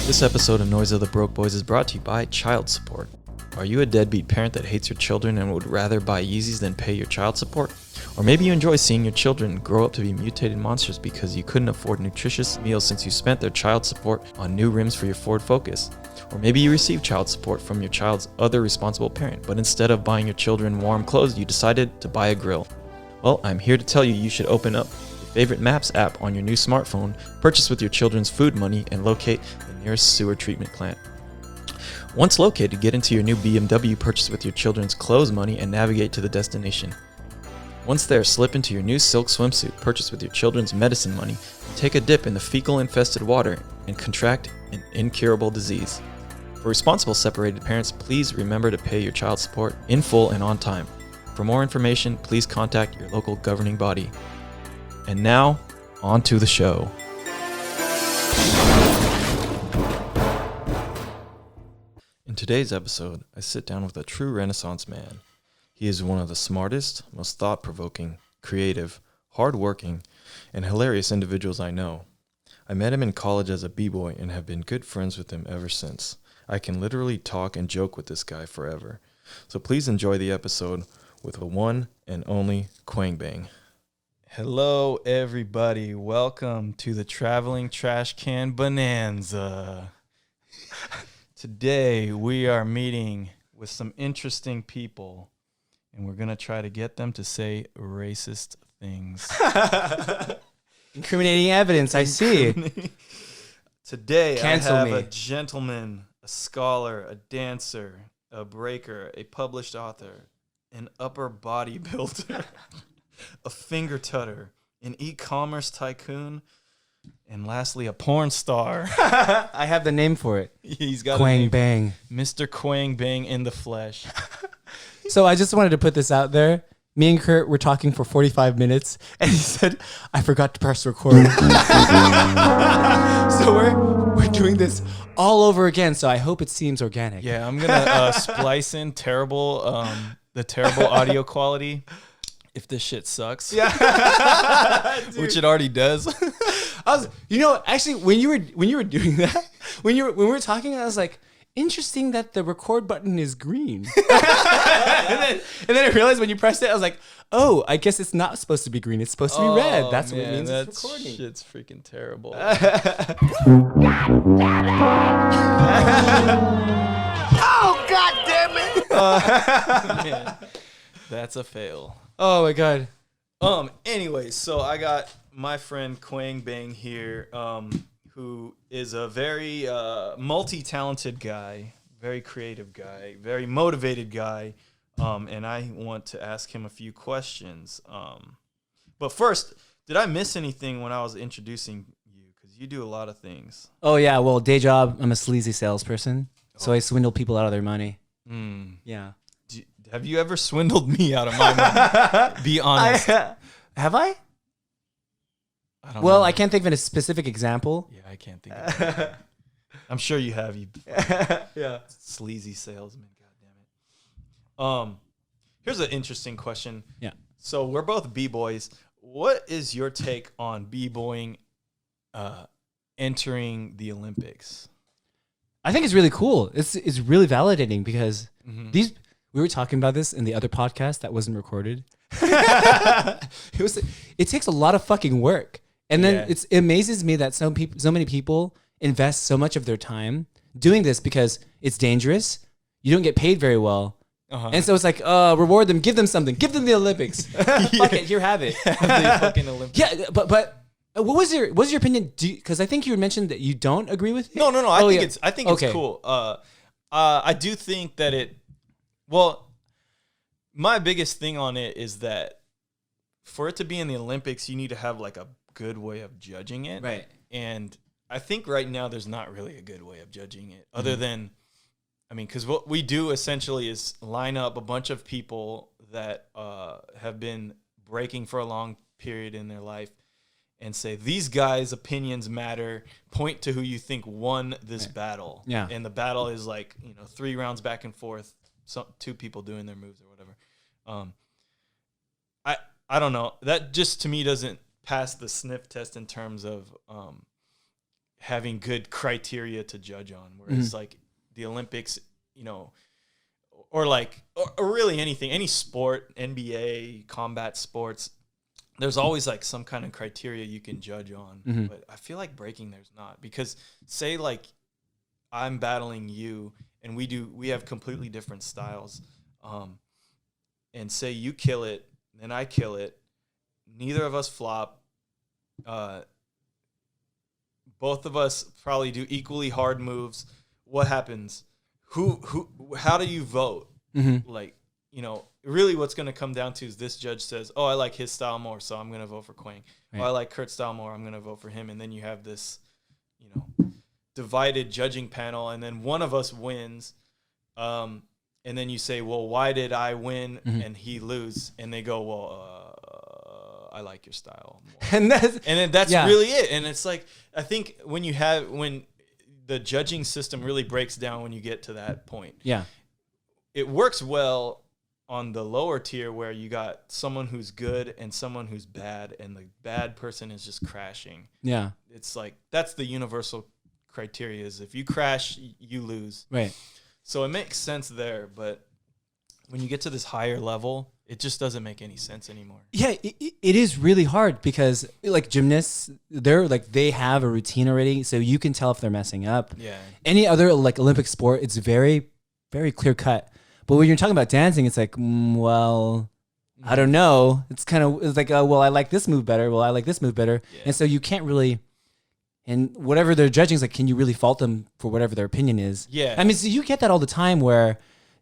This episode of Noise of the Broke Boys is brought to you by Child Support. Are you a deadbeat parent that hates your children and would rather buy Yeezys than pay your child support? Or maybe you enjoy seeing your children grow up to be mutated monsters because you couldn't afford nutritious meals since you spent their child support on new rims for your Ford Focus. Or maybe you receive child support from your child's other responsible parent, but instead of buying your children warm clothes, you decided to buy a grill. Well, I'm here to tell you you should open up your favorite Maps app on your new smartphone, purchase with your children's food money, and locate the nearest sewer treatment plant. Once located, get into your new BMW, purchase with your children's clothes money, and navigate to the destination. Once there, slip into your new silk swimsuit, purchase with your children's medicine money, and take a dip in the fecal-infested water and contract an incurable disease. For responsible separated parents, please remember to pay your child support in full and on time. For more information, please contact your local governing body. And now, on to the show. In today's episode, I sit down with a true Renaissance man. He is one of the smartest, most thought-provoking, creative, hard-working, and hilarious individuals I know. I met him in college as a b-boy and have been good friends with him ever since. I can literally talk and joke with this guy forever. So please enjoy the episode with the one and only Quang Bang. Hello, everybody. Welcome to the Traveling Trash Can Bonanza. Today, we are meeting with some interesting people, and we're going to try to get them to say racist things. Incriminating evidence, I see. Today, Cancel I have me. a gentleman, a scholar, a dancer, a breaker, a published author, an upper bodybuilder, a finger tutter, an e-commerce tycoon, and lastly, a porn star. I have the name for it. He's got Quang Bang. Mr. Quang Bang in the flesh. So I just wanted to put this out there. Me and Kurt were talking for 45 minutes, and he said, I forgot to press record. So we're doing this all over again, so I hope it seems organic. Yeah, I'm going to splice in the terrible audio quality if this shit sucks. Yeah. Which it already does. Actually, when you were doing that, when we were talking, I was like, interesting that the record button is green. and then I realized when you pressed it, I was like, oh, I guess it's not supposed to be green. It's supposed to be red. That's what it means it's recording. Shit's freaking terrible. Oh, God damn it. Man, that's a fail. Oh, my God. Anyway, so I got my friend Quang Bang here, who is a very multi-talented guy, very creative guy, very motivated guy, and I want to ask him a few questions. But first, did I miss anything when I was introducing you? Because you do a lot of things. Oh, yeah. Well, day job, I'm a sleazy salesperson, so I swindle people out of their money. Yeah. Have you ever swindled me out of my money? Be honest. Have I? I don't Well, know. I can't think of a specific example. Yeah, I can't think of it. I'm sure you have. You Yeah. sleazy salesman. God damn it. Here's an interesting question. Yeah. So we're both b-boys. What is your take on b-boying entering the Olympics? I think it's really cool. It's really validating because we were talking about this in the other podcast that wasn't recorded. It takes a lot of fucking work. And then it amazes me that so many people invest so much of their time doing this because it's dangerous. You don't get paid very well. And so it's like, reward them, give them something, give them the Olympics. Fuck it, here, have it. The fucking Olympics. Yeah, but what was your opinion? Because I think you mentioned that you don't agree with it. No. I think it's cool. I do think that my biggest thing on it is that for it to be in the Olympics, you need to have like a good way of judging it. Right. And I think right now there's not really a good way of judging it other than, because what we do essentially is line up a bunch of people that have been breaking for a long period in their life and say, these guys' opinions matter, point to who you think won this battle. Yeah. And the battle is like, 3 rounds back and forth, two people doing their moves or whatever. I don't know. That just to me doesn't pass the sniff test in terms of having good criteria to judge on. Whereas like the Olympics, you know, or really anything, any sport, NBA, combat sports, there's always like some kind of criteria you can judge on. But I feel like breaking there's not, because say like I'm battling you and we have completely different styles. And say you kill it, then I kill it. Neither of us flop. Both of us probably do equally hard moves. What happens? How do you vote? Like, you know, really what's going to come down to is this judge says, oh, I like his style more, so I'm going to vote for Quang. Right. Oh, I like Kurt's style more, I'm going to vote for him. And then you have this, you know, divided judging panel, and then one of us wins. And then you say, well, why did I win and he lose? And they go, well, I like your style more. And then that's really it. And it's like, I think when the judging system really breaks down when you get to that point. Yeah. It works well on the lower tier where you got someone who's good and someone who's bad, and the bad person is just crashing. Yeah. It's like, that's the universal criteria, is if you crash, you lose. Right. So it makes sense there, but when you get to this higher level, it just doesn't make any sense anymore. Yeah, it is really hard, because like gymnasts, they have a routine already, so you can tell if they're messing up. Yeah. Any other like Olympic sport, it's very, very clear cut. But when you're talking about dancing, it's like, well, I don't know. It's like, well, I like this move better. Well, I like this move better. Yeah. And so you can't really. And whatever they're judging is like, can you really fault them for whatever their opinion is? Yeah. I mean, so you get that all the time where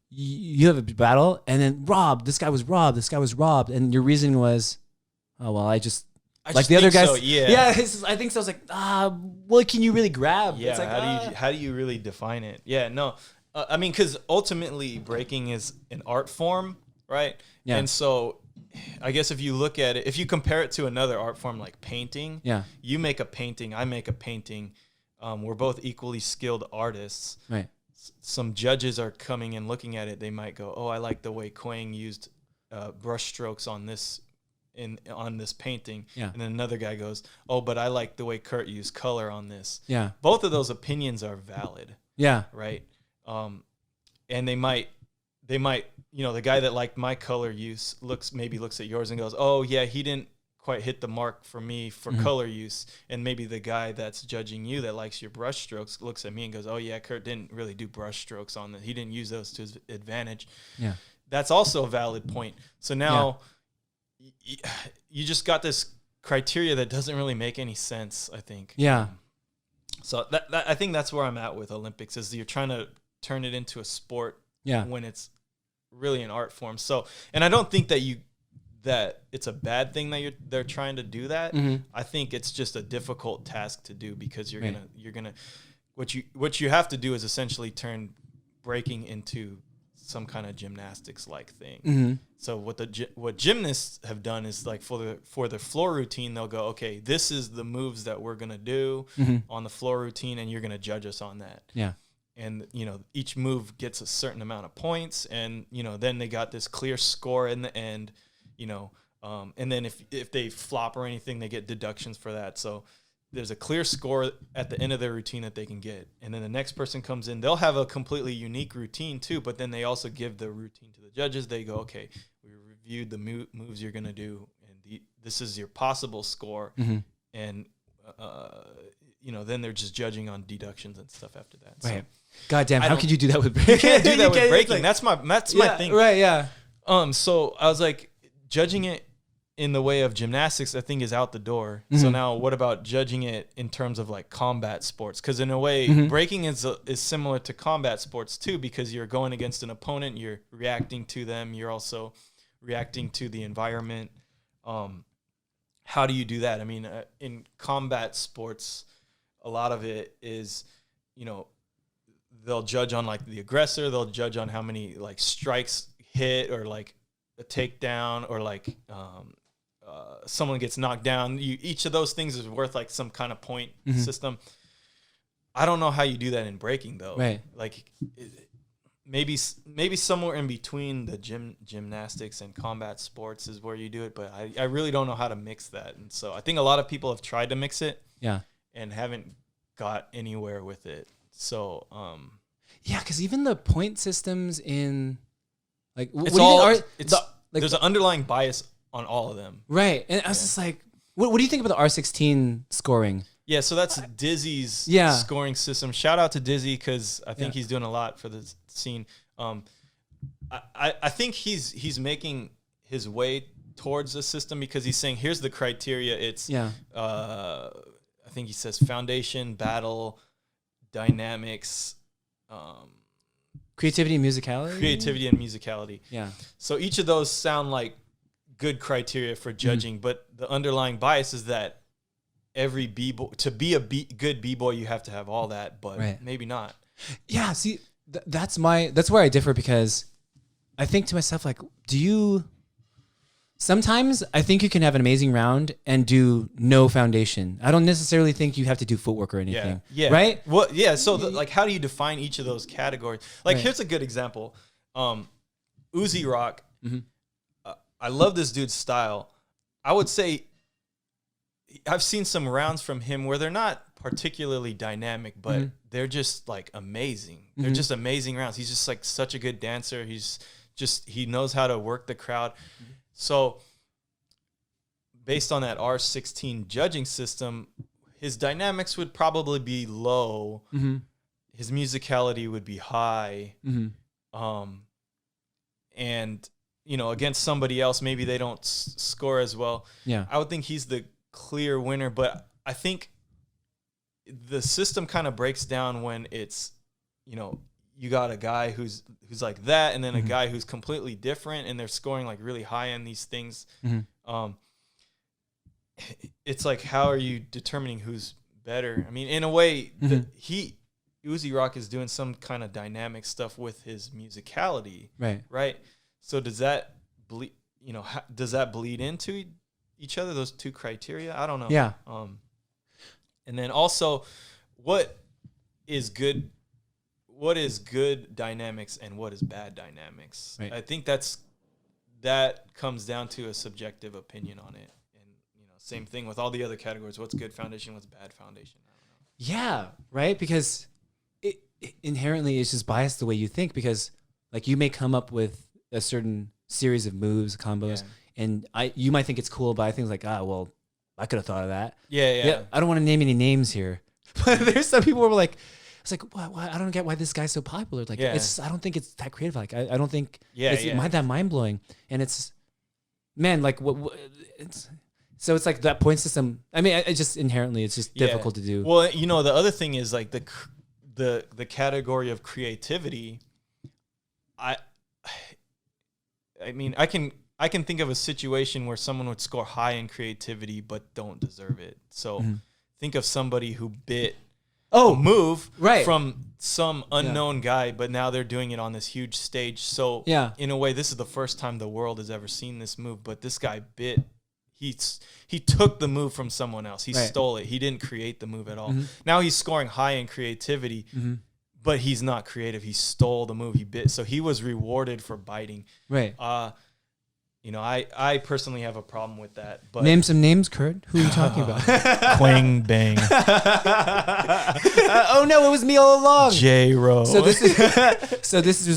you have a battle and then this guy was robbed. And your reasoning was, oh, well, I just like the other guys. So, yeah. Yeah. I think so. It's like, well, can you really grab? Yeah. It's like, how do you really define it? Yeah. No. I mean, because ultimately breaking is an art form, right? Yeah. And so I guess if you look at it, if you compare it to another art form like painting, you make a painting, I make a painting. We're both equally skilled artists. Right. Some judges are coming and looking at it. They might go, "Oh, I like the way Quang used brush strokes on this on this painting." Yeah. And then another guy goes, "Oh, but I like the way Kurt used color on this." Yeah. Both of those opinions are valid. Yeah. Right. And they might, you know, the guy that liked my color use looks at yours and goes, oh yeah, he didn't quite hit the mark for me for color use. And maybe the guy that's judging you that likes your brush strokes looks at me and goes, oh yeah, Kurt didn't really do brush strokes on that. He didn't use those to his advantage. Yeah. That's also a valid point. So now you just got this criteria that doesn't really make any sense, I think. Yeah. So that I think that's where I'm at with Olympics, is you're trying to turn it into a sport when it's really an art form. So, and I don't think that it's a bad thing that they're trying to do that. I think it's just a difficult task to do, because you're gonna what you have to do is essentially turn breaking into some kind of gymnastics like thing. So what gymnasts have done is, like, for the floor routine, they'll go, okay, this is the moves that we're gonna do on the floor routine, and you're gonna judge us on that. Yeah. And, you know, each move gets a certain amount of points, and, you know, then they got this clear score in the end, you know, and then if they flop or anything, they get deductions for that. So there's a clear score at the end of their routine that they can get. And then the next person comes in, they'll have a completely unique routine too, but then they also give the routine to the judges. They go, okay, we reviewed the moves you're going to do, and this is your possible score. And, you know, then they're just judging on deductions and stuff after that. Right. So, God damn, how could you do that with breaking? You can't do that with breaking. That's my thing. Right, yeah. So I was like, judging it in the way of gymnastics, I think, is out the door. So now what about judging it in terms of like combat sports? Because in a way, breaking is similar to combat sports too, because you're going against an opponent, you're reacting to them, you're also reacting to the environment. How do you do that? I mean, in combat sports, a lot of it is, you know, they'll judge on like the aggressor, they'll judge on how many like strikes hit, or like a takedown, or like someone gets knocked down. Each of those things is worth like some kind of point system. I don't know how you do that in breaking though. Right. Like maybe somewhere in between the gymnastics and combat sports is where you do it, but I really don't know how to mix that. And so I think a lot of people have tried to mix it. Yeah. And haven't got anywhere with it. So yeah, because even the point systems in like there's an underlying bias on all of them. Right. And I was just like, what do you think about the R16 scoring? Yeah, so that's Dizzy's scoring system. Shout out to Dizzy because I think he's doing a lot for the scene. I think he's making his way towards the system because he's saying here's the criteria. It's I think he says foundation, battle, dynamics, creativity and musicality. Yeah. So each of those sound like good criteria for judging, but the underlying bias is that every b-boy, to be a good b-boy, you have to have all that, but maybe not. Yeah, see, that's where I differ because I think to myself, like, sometimes I think you can have an amazing round and do no foundation. I don't necessarily think you have to do footwork or anything. Yeah. Right? Well, yeah, so like how do you define each of those categories? Like here's a good example. Uzi Rock. Mm-hmm. I love this dude's style. I would say I've seen some rounds from him where they're not particularly dynamic, but they're just like amazing. They're just amazing rounds. He's just like such a good dancer. He knows how to work the crowd. So based on that R16 judging system, his dynamics would probably be low. Mm-hmm. His musicality would be high. Mm-hmm. And against somebody else, maybe they don't score as well. Yeah. I would think he's the clear winner, but I think the system kind of breaks down when it's, you got a guy who's like that, and then a guy who's completely different, and they're scoring like really high on these things. Mm-hmm. It's like, how are you determining who's better? I mean, in a way, Uzi Rock is doing some kind of dynamic stuff with his musicality, right? So does that bleed? Does that bleed into each other? Those two criteria? I don't know. Yeah. And then also, what is good dynamics and what is bad dynamics? Right. I think that comes down to a subjective opinion on it. And same thing with all the other categories. What's good foundation? What's bad foundation? I don't know. Yeah, right. Because it inherently is just biased the way you think. Because like you may come up with a certain series of moves, combos, and you might think it's cool, but I think it's like, I could have thought of that. Yeah. I don't want to name any names here, but there's some people who are like, it's like, why? I don't get why this guy's so popular. Like, I don't think it's that creative. Like, I don't think it's that mind blowing. And it's, man, like so it's like that point system. I mean, it just inherently, it's just difficult to do. Well, the other thing is like the category of creativity. I mean, I can think of a situation where someone would score high in creativity but don't deserve it. So think of somebody who bit a move from some unknown guy, but now they're doing it on this huge stage. So in a way, this is the first time the world has ever seen this move, but this guy he took the move from someone else. He stole it. He didn't create the move at all. Now he's scoring high in creativity, but he's not creative. He stole the move. He bit. So he was rewarded for biting. Right. I personally have a problem with that. But name some names, Kurt. Who are you talking about? Quang Bang. Oh no, it was me all along. J-Ro. So this is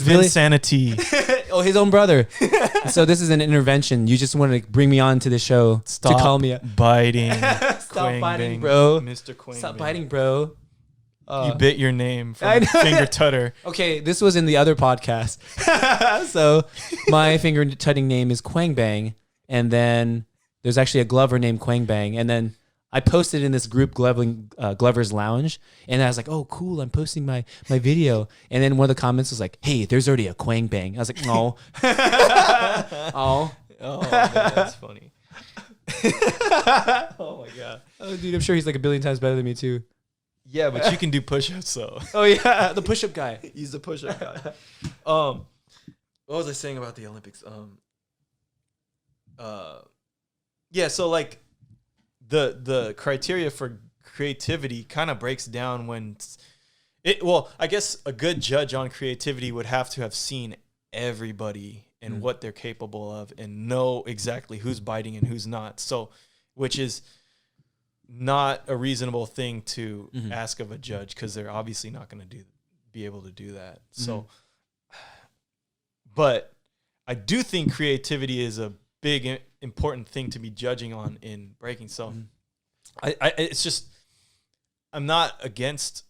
really Vinsanity. his own brother. So this is an intervention. You just want to bring me on to the show to call me biting. Stop biting, bro. Mr. Quang. Stop biting, bro. You bit your name from finger tutter. Okay, this was in the other podcast. So my finger tutting name is Quang Bang, and then there's actually a Glover named Quang Bang, and then I posted in this group Glover's Lounge, and I was like, "Oh, cool! I'm posting my video." And then one of the comments was like, "Hey, there's already a Quang Bang." I was like, "No." Oh, man, that's funny. Oh my god. Oh, dude, I'm sure he's like a billion times better than me too. Yeah, but you can do push-ups, so. Oh, yeah, the push-up guy. He's the push-up guy. What was I saying about the Olympics? So like the criteria for creativity kind of breaks down when I guess a good judge on creativity would have to have seen everybody and what they're capable of and know exactly who's biting and who's not. So, which is not a reasonable thing to ask of a judge, because they're obviously not going to be able to do that. So, but I do think creativity is a big important thing to be judging on in breaking. So, it's just, I'm not against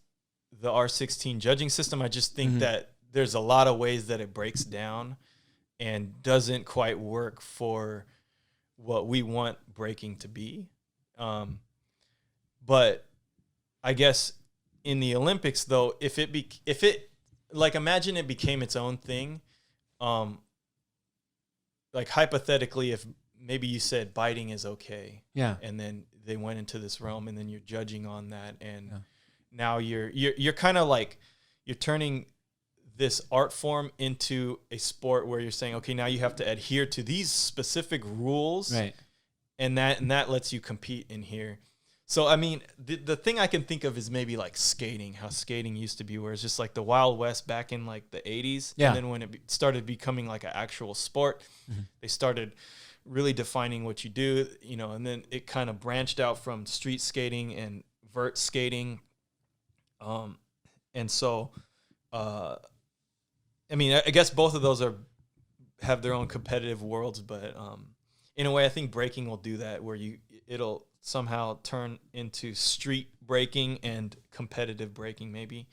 the R16 judging system. I just think that there's a lot of ways that it breaks down and doesn't quite work for what we want breaking to be. But I guess in the Olympics, though, if it like, imagine it became its own thing. Like, hypothetically, if maybe you said biting is okay, and then they went into this realm, and then you're judging on that, and now you're kind of like, you're turning this art form into a sport where you're saying, okay, now you have to adhere to these specific rules, right? And that lets you compete in here. So, I mean, the thing I can think of is maybe like skating, how skating used to be, where it's just like the Wild West back in like the 80s. And then when it started becoming like an actual sport, they started really defining what you do, you know, and then it kind of branched out from street skating and vert skating. And so, I mean, I guess both of those have their own competitive worlds, but in a way, I think breaking will do that, where it'll somehow turn into street breaking and competitive breaking, maybe,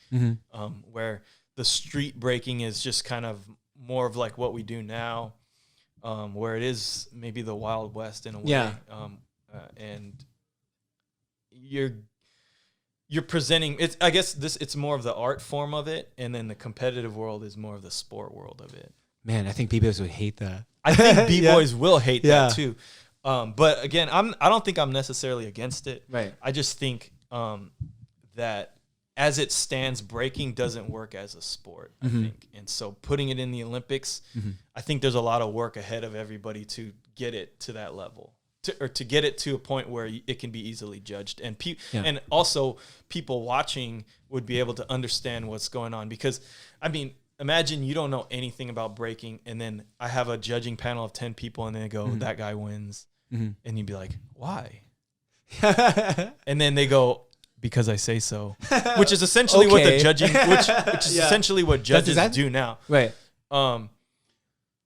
where the street breaking is just kind of more of like what we do now, where it is maybe the Wild West in a way, and you're presenting it. I guess it's more of the art form of it, and then the competitive world is more of the sport world of it. Man, I think B-boys would hate that. I think B-boys will hate that too. But again, I don't think I'm necessarily against it. Right. I just think that as it stands, breaking doesn't work as a sport, I think. And so putting it in the Olympics, I think there's a lot of work ahead of everybody to get it to that level, to get it to a point where it can be easily judged. And and also people watching would be able to understand what's going on. Because, I mean, imagine you don't know anything about breaking, and then I have a judging panel of 10 people, and then they go, that guy wins. And you'd be like, why? And then they go, because I say so, which is essentially what the judging, which is essentially what judges do now. Right. I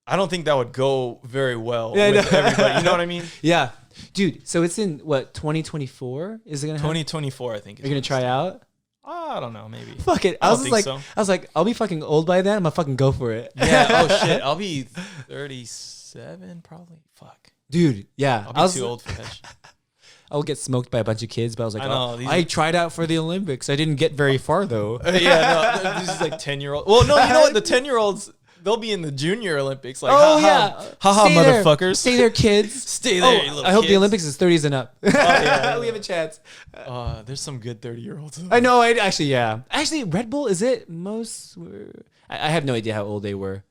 don't think that would go very well with everybody. You know what I mean? Yeah. Dude, so it's in, what, 2024? Is it going to happen? 2024, I think. You're going to try out? I don't know, maybe. Fuck it. I was like, I'll be fucking old by then. I'm going to fucking go for it. Yeah. Oh, shit. I'll be 37, probably. Fuck. Dude, yeah. I'll be too old for that shit. I'll get smoked by a bunch of kids, but I was like, I tried out for the Olympics. I didn't get very far, though. This is like 10-year-old. Well, no, you know what? The 10-year-olds, they'll be in the Junior Olympics. Like, haha, motherfuckers. Stay there, kids. Stay there, you little I hope kids. the Olympics is 30s and up. We have a chance. There's some good 30-year-olds. I know. Actually, Red Bull, is it most? I have no idea how old they were.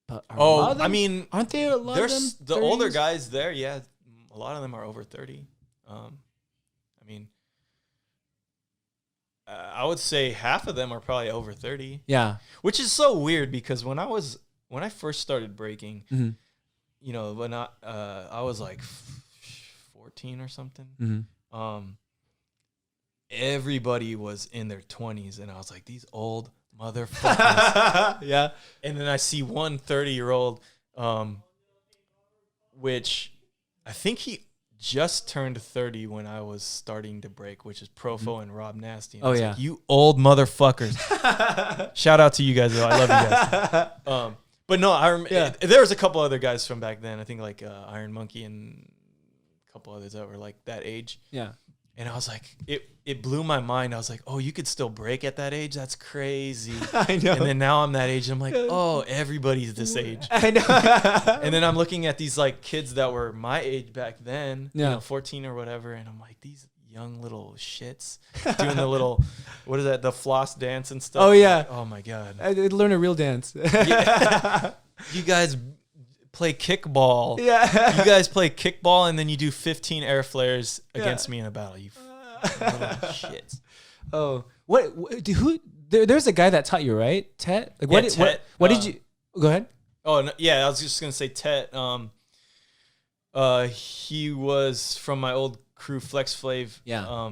But I mean, aren't they a lot of them? The older guys there, yeah, a lot of them are over 30. I mean, I would say half of them are probably over 30. Yeah, which is so weird, because when I first started breaking, you know, when I was like 14 or something. Everybody was in their 20s, and I was like, these old motherfuckers. Yeah. And then I see one 30-year-old, which I think he just turned 30 when I was starting to break, which is Profo and Rob Nasty. And like, you old motherfuckers. Shout out to you guys, though. I love you guys. But no, there was a couple other guys from back then. I think like Iron Monkey and a couple others that were like that age. Yeah. And I was like, it blew my mind. I was like, oh, you could still break at that age? That's crazy. I know. And then now I'm that age, and I'm like, oh, everybody's this age. I know. And then I'm looking at these like kids that were my age back then, you know, 14 or whatever, and I'm like, these young little shits doing the little, what is that, the floss dance and stuff. Oh, yeah. Like, oh, my God. I did learn a real dance. Yeah. You guys play kickball. Yeah. You guys play kickball, and then you do 15 air flares against me in a battle. You little shit. Oh, there's a guy that taught you, right? Tet? Like, what did you? Go ahead. Oh, no, yeah, I was just gonna say Tet. He was from my old crew, Flex Flav. Yeah.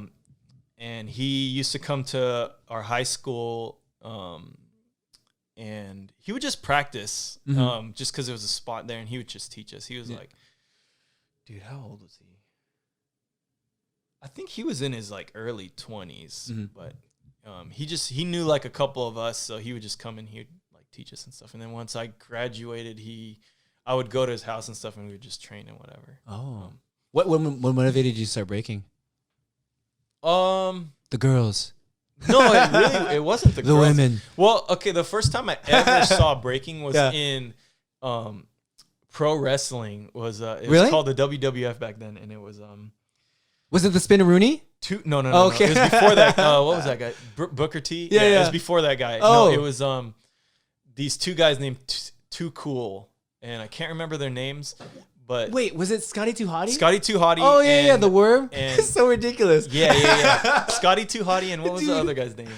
And he used to come to our high school, and he would just practice, just because there was a spot there, and he would just teach us. He was like, dude, how old was he? I think he was in his like early 20s, but he knew like a couple of us, so he would just come in here like teach us and stuff. And then once I graduated, I would go to his house and stuff, and we would just train and whatever. Oh, what motivated you to start breaking? The girls. No, it wasn't the girls. Women. Well, okay, the first time I ever saw breaking was in pro wrestling. It was called the WWF back then, and it was Was it the Spinaroonie? No. Okay. It was before that. What was that guy? Booker T? Yeah. It was before that guy. Oh. No, it was these two guys named Too Cool, and I can't remember their names. But wait, was it Scotty Too Hottie? Scotty Too Hottie. Oh yeah, the worm. And It's so ridiculous. Yeah. Scotty Too Hottie, and what was the other guy's name?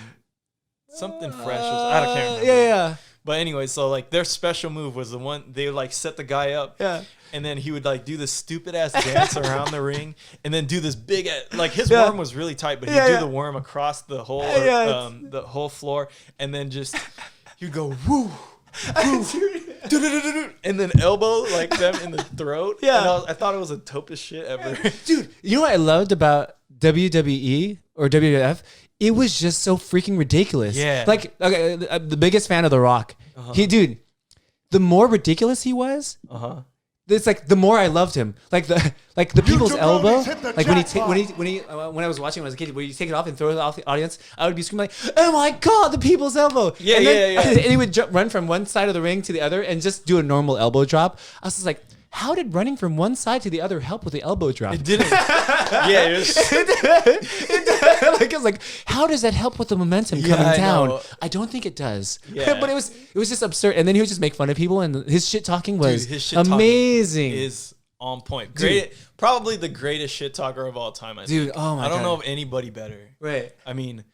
Something fresh. I can't remember. Yeah. But anyway, so like their special move was the one they would like set the guy up. Yeah. And then he would like do this stupid ass dance around the ring, and then do this big like his worm was really tight, but he'd do the worm across the whole the whole floor, and then just he'd go woo. And then elbow like them in the throat. Yeah, and I thought it was the dopest shit ever. Dude, you know what I loved about WWE or WWF? It was just so freaking ridiculous. Yeah. Like, okay, I'm the biggest fan of The Rock. Dude, the more ridiculous he was, it's like the more I loved him. Like the people's elbow. Like when I was watching when I was a kid, when you take it off and throw it off the audience, I would be screaming like, "Oh my god, the people's elbow!" Yeah, and then, yeah. And he would run from one side of the ring to the other and just do a normal elbow drop. I was just like, how did running from one side to the other help with the elbow drop? It didn't. Yeah, it was. Like, I was like, how does that help with the momentum coming down? Know. I don't think it does. Yeah. But it was just absurd. And then he would just make fun of people, and his shit talking was his shit amazing. Is on point. Great, probably the greatest shit talker of all time. I think. Oh my God. I don't know of anybody better. Right. I mean,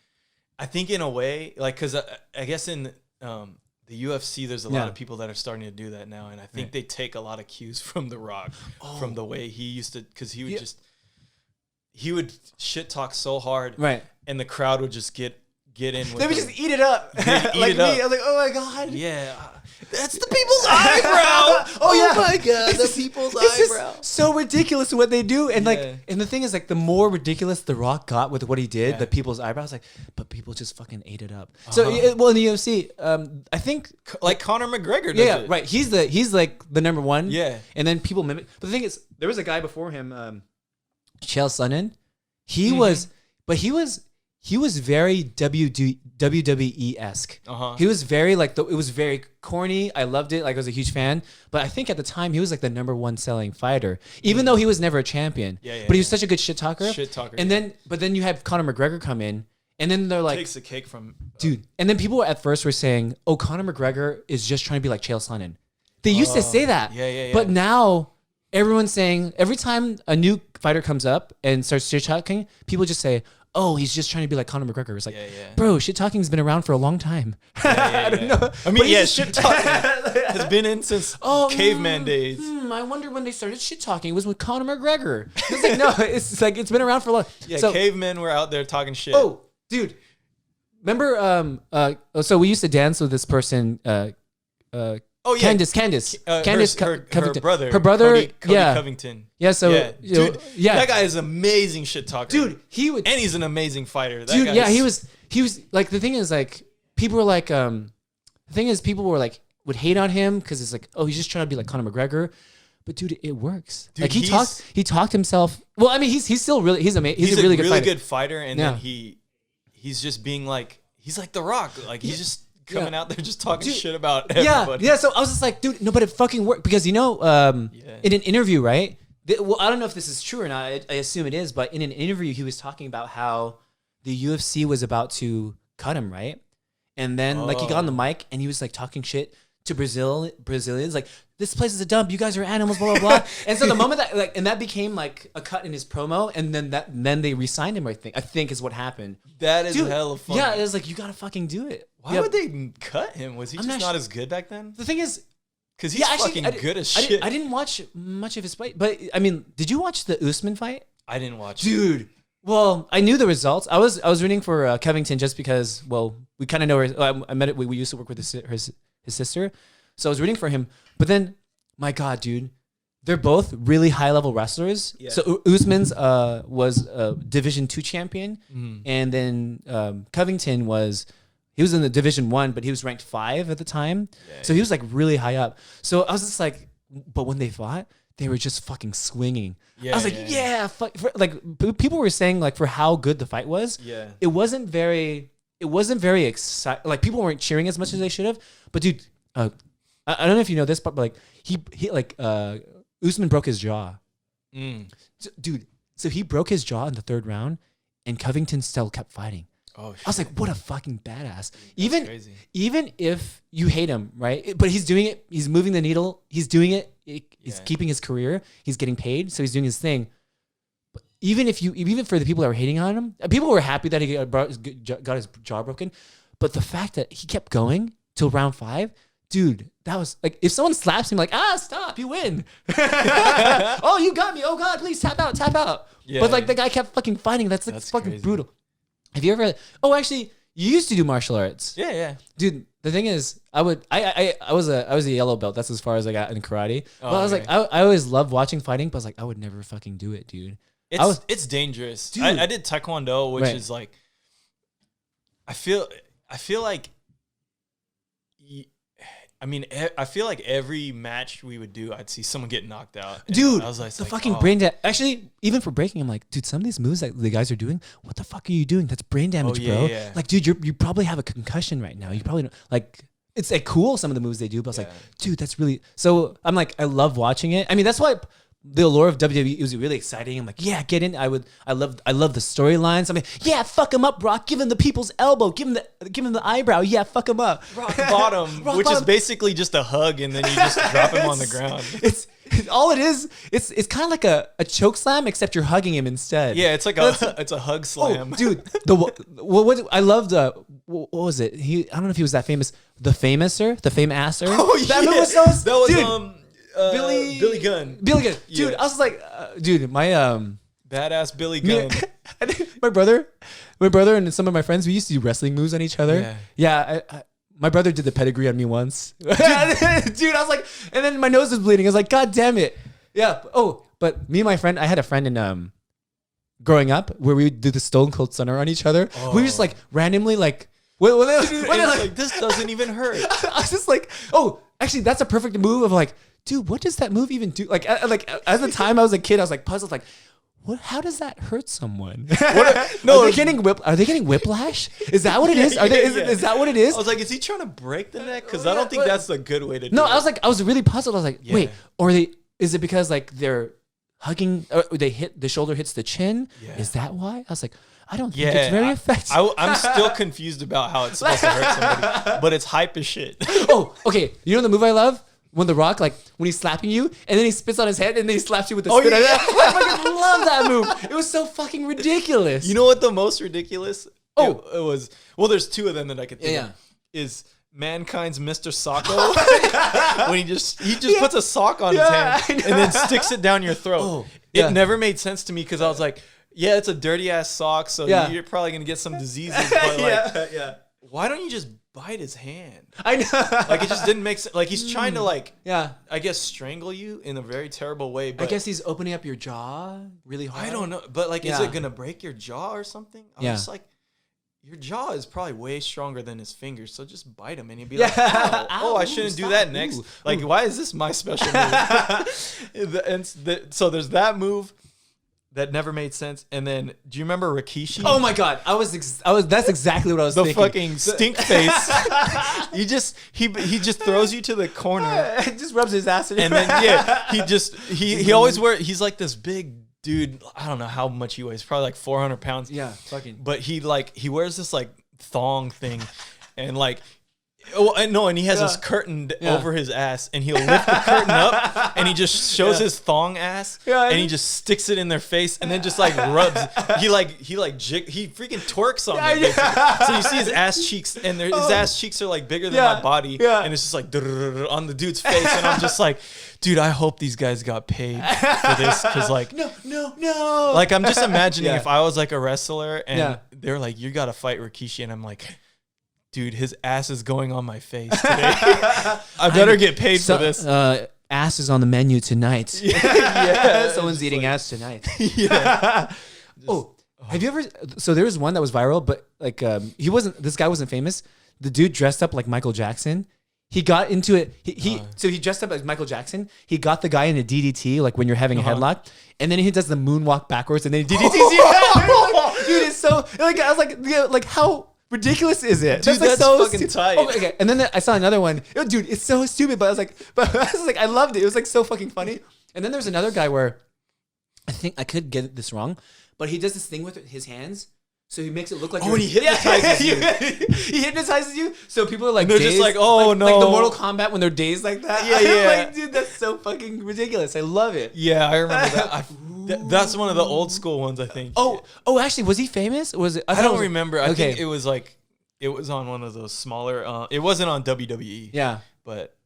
I think in a way, like, because I guess in the UFC, there's a lot of people that are starting to do that now, and I think they take a lot of cues from The Rock, from the way he used to, because he would he would shit talk so hard, right, and the crowd would just get in with they would him. just eat it up. Like me, I was like, oh my God. Yeah. That's the people's eyebrow. Oh my God, the people's eyebrow. Just so ridiculous what they do. And and the thing is, like, the more ridiculous The Rock got with what he did, the people's eyebrows, like, but people just fucking ate it up. So, well, in the UFC, I think like Conor McGregor does it. right. He's like the number one. Yeah. And then people mimic. But the thing is, there was a guy before him, Chael Sonnen. He was very WWE-esque. He was very like, it was very corny. I loved it. Like, I was a huge fan. But I think at the time, he was like the number one selling fighter, even though he was never a champion. But he was such a good shit talker. And then you had Conor McGregor come in, and then they're like, takes the cake from dude. And then people at first were saying, "Oh, Conor McGregor is just trying to be like Chael Sonnen." They used to say that. But now everyone's saying, every time a new fighter comes up and starts shit talking, people just say, "Oh, he's just trying to be like Conor McGregor." It's like, bro, shit talking's been around for a long time. I don't know. I mean, shit talking has been in since caveman days. I wonder when they started shit talking. It was with Conor McGregor. It's like, no, it's been around for a long. Yeah, so, cavemen were out there talking shit. Oh, dude, remember? So we used to dance with this person. Candace her brother, Cody Covington. Yeah, so dude, that guy is an amazing shit talker. Dude, and he's an amazing fighter. He was like, the thing is, like, people were like, people were like, would hate on him because it's like, oh, he's just trying to be like Conor McGregor. But dude, it works. Dude, like, he talked himself. Well, I mean, he's still really, he's amazing. He's a really good fighter. And then he's just being like, he's like The Rock. Like, he's just coming out there just talking shit about everybody. Yeah. So I was just like, dude, no, but it fucking worked, because in an interview, right? Well, I don't know if this is true or not. I assume it is, but in an interview, he was talking about how the UFC was about to cut him, right? And then like, he got on the mic and he was like talking shit to Brazilians, like, this place is a dump, you guys are animals, blah blah blah. And so the moment that that became like a cut in his promo, and then they re-signed him. I think is what happened. That is hella funny. Yeah, it was like, you gotta fucking do it. Why would they cut him? Was he just not as good back then? The thing is, Because he's fucking good as shit. I didn't watch much of his fight, but I mean, did you watch the Usman fight? I didn't watch Dude. Well, I knew the results. I was rooting for Covington just because, well, we kind of know her. I met it. We used to work with his sister. So I was rooting for him. But then, my God, dude, they're both really high-level wrestlers. Yeah. So Usman's was a Division 2 champion. And then Covington he was in the Division 1, but he was ranked 5 at the time. Yeah, so he was like really high up. So I was just like, but when they fought, they were just fucking swinging. Yeah, I was like, fuck. People were saying like for how good the fight was. Yeah, it wasn't very exciting. Like people weren't cheering as much as they should have. But dude, I don't know if you know this, but like he Usman broke his jaw. Dude, so he broke his jaw in the 3rd round, and Covington still kept fighting. Oh, shit. I was like, what a fucking badass. Even if you hate him, right? But he's doing it. He's moving the needle. He's doing it. He's keeping his career. He's getting paid. So he's doing his thing. But even for the people that were hating on him, people were happy that he got his jaw broken. But the fact that he kept going till round 5, dude, that was like, if someone slaps him, like, stop, you win. Oh, you got me. Oh God, please tap out. Yeah, but like the guy kept fucking fighting. That's fucking crazy. Brutal. Have you ever? Oh, actually, you used to do martial arts. Yeah. Dude, the thing is, I was a yellow belt. That's as far as I got in karate. But I was like, I always loved watching fighting, but I was like, I would never fucking do it, dude. It's dangerous. Dude. I did taekwondo, which is like, I feel like. I mean, I feel like every match we would do, I'd see someone get knocked out. Dude, I was like, the fucking brain damage. Actually, even for breaking, I'm like, dude, some of these moves that the guys are doing, what the fuck are you doing? That's brain damage, bro. Yeah. Like, dude, you probably have a concussion right now. You probably don't, like, it's like cool, some of the moves they do, but I was like, dude, that's really, so I'm like, I love watching it. I mean, that's why the allure of WWE, it was really exciting. I'm like, yeah, get in. I love the storylines. I mean, yeah, fuck him up, Brock. Give him the people's elbow. Give him the eyebrow. Yeah, fuck him up. Rock bottom, which is basically just a hug, and then you just drop him on the ground. It's all it is. It's kind of like a choke slam, except you're hugging him instead. Yeah, it's like it's a hug slam. Oh, dude, what I loved. What was it? I don't know if he was that famous. The Fame-asser. Oh yeah, that was so. That was dude, Billy Gunn. Dude, yeah. I was like, dude, my badass Billy Gunn. my brother and some of my friends, we used to do wrestling moves on each other. Yeah, my brother did the pedigree on me once. Dude, I was like, and then my nose was bleeding. I was like, God damn it. Yeah. Oh, but me and my friend, I had a friend in growing up where we would do the Stone Cold Stunner on each other. Oh. We were just like randomly like, like this doesn't even hurt. I was just like, oh, actually, that's a perfect move of like, dude, what does that move even do? Like at the time I was a kid, I was like puzzled, like, what? How does that hurt someone? Are they getting whiplash? Is that what it is? Is that what it is? I was like, is he trying to break the neck? Because I don't think that's a good way to do it. No, I was really puzzled. I was like, wait, is it because like they're hugging, or the shoulder hits the chin? Yeah. Is that why? I was like, I don't think it's very effective. I'm still confused about how it's supposed to hurt somebody, but it's hype as shit. Oh, okay. You know the move I love? When The Rock, like, when he's slapping you, and then he spits on his head, and then he slaps you with the spit. Yeah. I fucking love that move. It was so fucking ridiculous. You know what the most ridiculous? Oh. It was, well, there's 2 of them that I could think of. Is Mankind's Mr. Socko. When he just puts a sock on his hand, and then sticks it down your throat. Oh, it never made sense to me, because I was like, yeah, it's a dirty-ass sock, so you're probably going to get some diseases, but like, why don't you just bite his hand? I know. Like, it just didn't make sense. Like, he's trying to, like, I guess, strangle you in a very terrible way. But I guess he's opening up your jaw really hard. I don't know. But, like, is it going to break your jaw or something? I'm just like, your jaw is probably way stronger than his fingers, so just bite him and he'll be like, ow. Oh, I shouldn't do that next. Ooh. Like, why is this my special move? So there's that move that never made sense. And then, do you remember Rikishi? Oh my God, that's exactly what I was thinking. The fucking stink face. he just throws you to the corner. Just rubs his ass in your and then he always he's like this big dude. I don't know how much he weighs. Probably like 400 pounds. Yeah, fucking. But he wears this like thong thing, and like Well, and he has this curtain over his ass, and he'll lift the curtain up, and he just shows his thong ass, and he just sticks it in their face, and then just like rubs. He freaking twerks on them. Yeah. So you see his ass cheeks, and his ass cheeks are like bigger than my body, and it's just like on the dude's face, and I'm just like, dude, I hope these guys got paid for this, because like, no. Like I'm just imagining if I was like a wrestler, and they're like, you got to fight Rikishi, and I'm like, dude, his ass is going on my face today. I better get paid for this. Ass is on the menu tonight. Yeah, someone's eating ass tonight. Yeah. Have you ever? So there was one that was viral, but like this guy wasn't famous. The dude dressed up like Michael Jackson. He got into it. So he dressed up as Michael Jackson. He got the guy in a DDT, like when you're having a headlock, and then he does the moonwalk backwards, and then he DDTs you. Dude, it's so like I was like how ridiculous is it? Dude, that's so fucking tight. Okay. And then I saw another one. Dude, it's so stupid, but I was like, I loved it. It was like so fucking funny. And then there's another guy where I think I could get this wrong, but he does this thing with his hands. So he makes it look like and he hypnotizes you. He hypnotizes you. So people are like, they're just like, oh no, like the Mortal Kombat when they're dazed like that. Yeah. Like, dude, that's so fucking ridiculous. I love it. Yeah, I remember that. That's one of the old school ones, I think. Oh, actually, was he famous? Was it? I don't remember. I think it was on one of those smaller. It wasn't on WWE. Yeah, but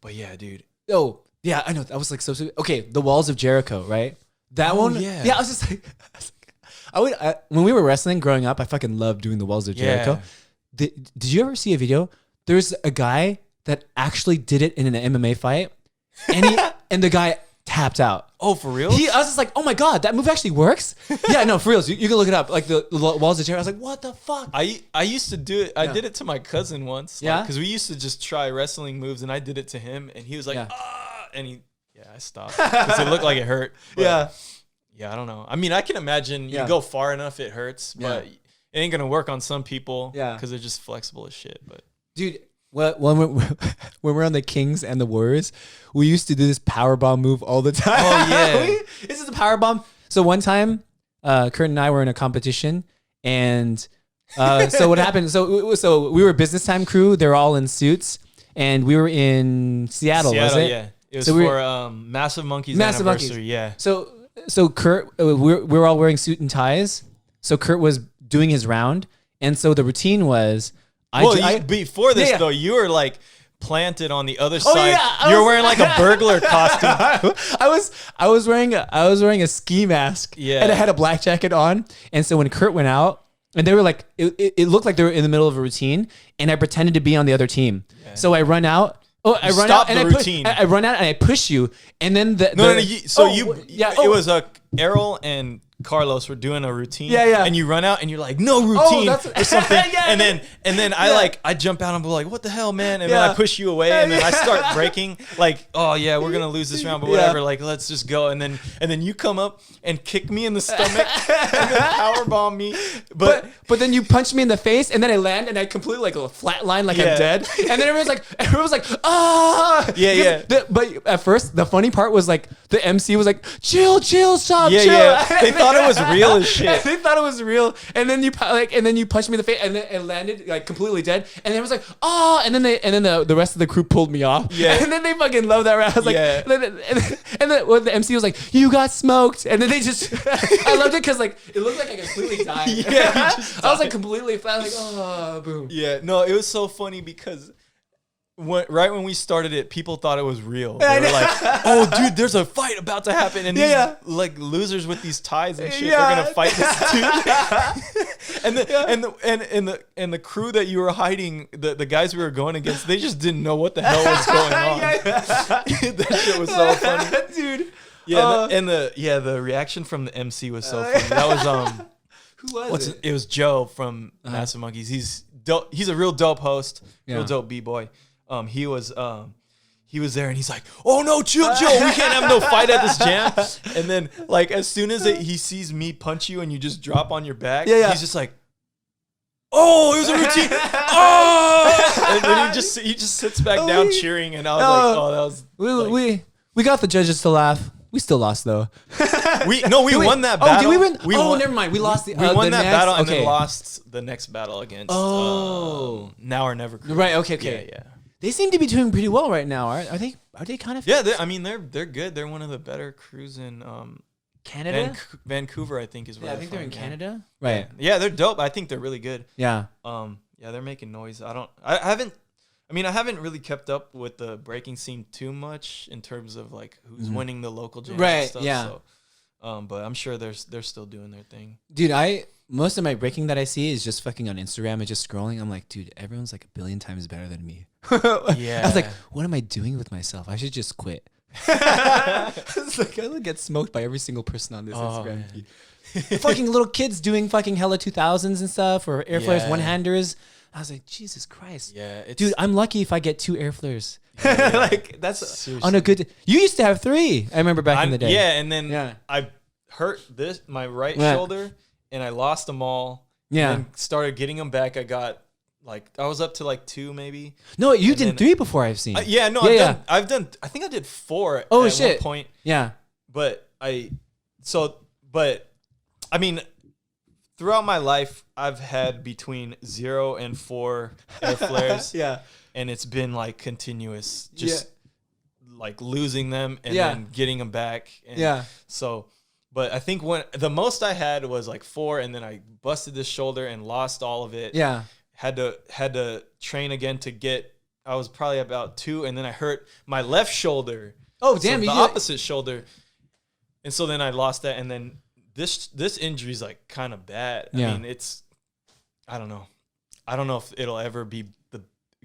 yeah, dude. Oh, yeah, I know. That was like so. Okay, the Walls of Jericho, right? That one. Yeah, I was just like. When we were wrestling growing up, I fucking loved doing the Walls of Jericho. Did you ever see a video? There's a guy that actually did it in an MMA fight, and the guy tapped out. Oh, for real? I was just like, oh my god, that move actually works. Yeah, no, for real. You can look it up, like the Walls of Jericho. I was like, what the fuck? I used to do it. I did it to my cousin once. Yeah, because we used to just try wrestling moves, and I did it to him, and he was like, and I stopped because it looked like it hurt. But yeah, I don't know. I mean, I can imagine you go far enough, it hurts, but it ain't gonna work on some people. Yeah, because they're just flexible as shit. But dude, when we're on the Kings and the Warriors, we used to do this powerbomb move all the time. Oh yeah, this is a powerbomb. So one time, Kurt and I were in a competition, and so what happened? So we were a business time crew. They're all in suits, and we were in Seattle. Was it? Yeah, it was for Massive Monkeys anniversary. Yeah. So Kurt, we're all wearing suit and ties. So Kurt was doing his round, and so the routine was. Before this though, you were like planted on the other side. Yeah, you were wearing like a burglar costume. I was wearing a ski mask. Yeah, and I had a black jacket on. And so when Kurt went out, and they were like, it looked like they were in the middle of a routine, and I pretended to be on the other team. Yeah. So I run out. Oh, I run out and I run out and I push you, and then it was Errol and Carlos were doing a routine, and you run out and you're like, no routine or something, and then I jump out and be like, what the hell, man, and then I push you away, and then I start breaking, like, oh yeah, we're gonna lose this round, but whatever, like, let's just go, and then you come up and kick me in the stomach and then powerbomb me, but then you punch me in the face, and then I land and I completely like a flat line, like I'm dead, and then everyone's like ah, but at first the funny part was like the MC was like, chill, stop, chill. They thought it was real as shit. They thought it was real, and then you punched me in the face, and then it landed like completely dead. And then it was like, oh, and then the rest of the crew pulled me off. Yeah, and then they fucking loved that round. I was like, and then the MC was like, you got smoked, and then they just, I loved it because like it looked like I completely died. I was like completely flat, like oh, boom. Yeah, no, it was so funny because. Right when we started it, people thought it was real. They were like, "Oh, dude, there's a fight about to happen," and these like losers with these ties and shit, they're gonna fight this dude. and the crew that you were hiding, the guys we were going against, they just didn't know what the hell was going on. That shit was so funny, dude. Yeah, the reaction from the MC was so funny. That was who was it? It was Joe from Massive Monkeys. He's dope. He's a real dope host, real dope b-boy. He was there and he's like, oh no, chill, we can't have no fight at this jam. And then like as soon as he sees me punch you and you just drop on your back, he's just like, oh, it was a routine. Oh, and then he just sits back down cheering, and I was like, oh, that was we got the judges to laugh. We still lost though. We won that battle. Oh, did we win? Won, never mind. We lost. We won that battle and okay. then lost the next battle against. Now or never. Crew. Right. Okay. Yeah. They seem to be doing pretty well right now. Are they? Are they kind of? Yeah. They're good. They're one of the better crews in Canada. Vancouver, I think, is where I think they're in Canada. Right. Yeah, they're dope. I think they're really good. Yeah. Yeah, they're making noise. I haven't really kept up with the breaking scene too much in terms of like who's winning the local jams and stuff. Yeah. So, but I'm sure they're still doing their thing. Dude, most of my breaking that I see is just fucking on Instagram and just scrolling. I'm like, dude, everyone's like a billion times better than me. Yeah. I was like, what am I doing with myself? I should just quit. I was like, I get smoked by every single person on this Instagram feed. Fucking little kids doing fucking hella 2000s and stuff, or air flares, one-handers. I was like, Jesus Christ. Yeah. Dude, I'm lucky if I get 2 air flares. Yeah. Like, that's Seriously. on a good... You used to have 3. I remember back in the day. Yeah, and then I hurt my right shoulder, and I lost them all. Yeah. And then started getting them back. I got... I was up to 2 maybe. No, you did 3 before I've seen. I've done. I think I did 4 at one point. Yeah. But I mean, throughout my life, I've had between 0 and 4 air flares. Yeah. And it's been continuous, just losing them and then getting them back. And so, but I think when the most I had was 4, and then I busted this shoulder and lost all of it. Yeah. Had to train again to get. I was probably about 2, and then I hurt my left shoulder. Oh damn! So the opposite shoulder, and so then I lost that, and then this injury is kind of bad. Yeah. I mean, I don't know. I don't know if it'll ever be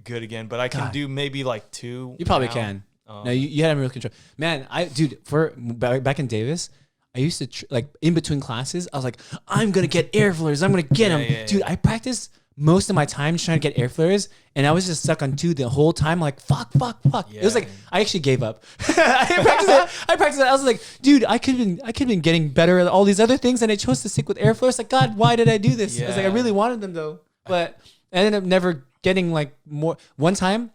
good again, but I can do maybe 2. You probably can. No, you had real control, man. For back in Davis, I used to in between classes. I was like, I'm gonna get air flares. I'm gonna get them, dude. I practiced most of my time trying to get air flares, and I was just stuck on 2 the whole time. Like fuck. Yeah. It was I actually gave up. I practiced it. I was like, dude, I could have been getting better at all these other things, and I chose to stick with air flares. Like, God, why did I do this? Yeah. I was like, I really wanted them though, but I ended up never getting more. One time,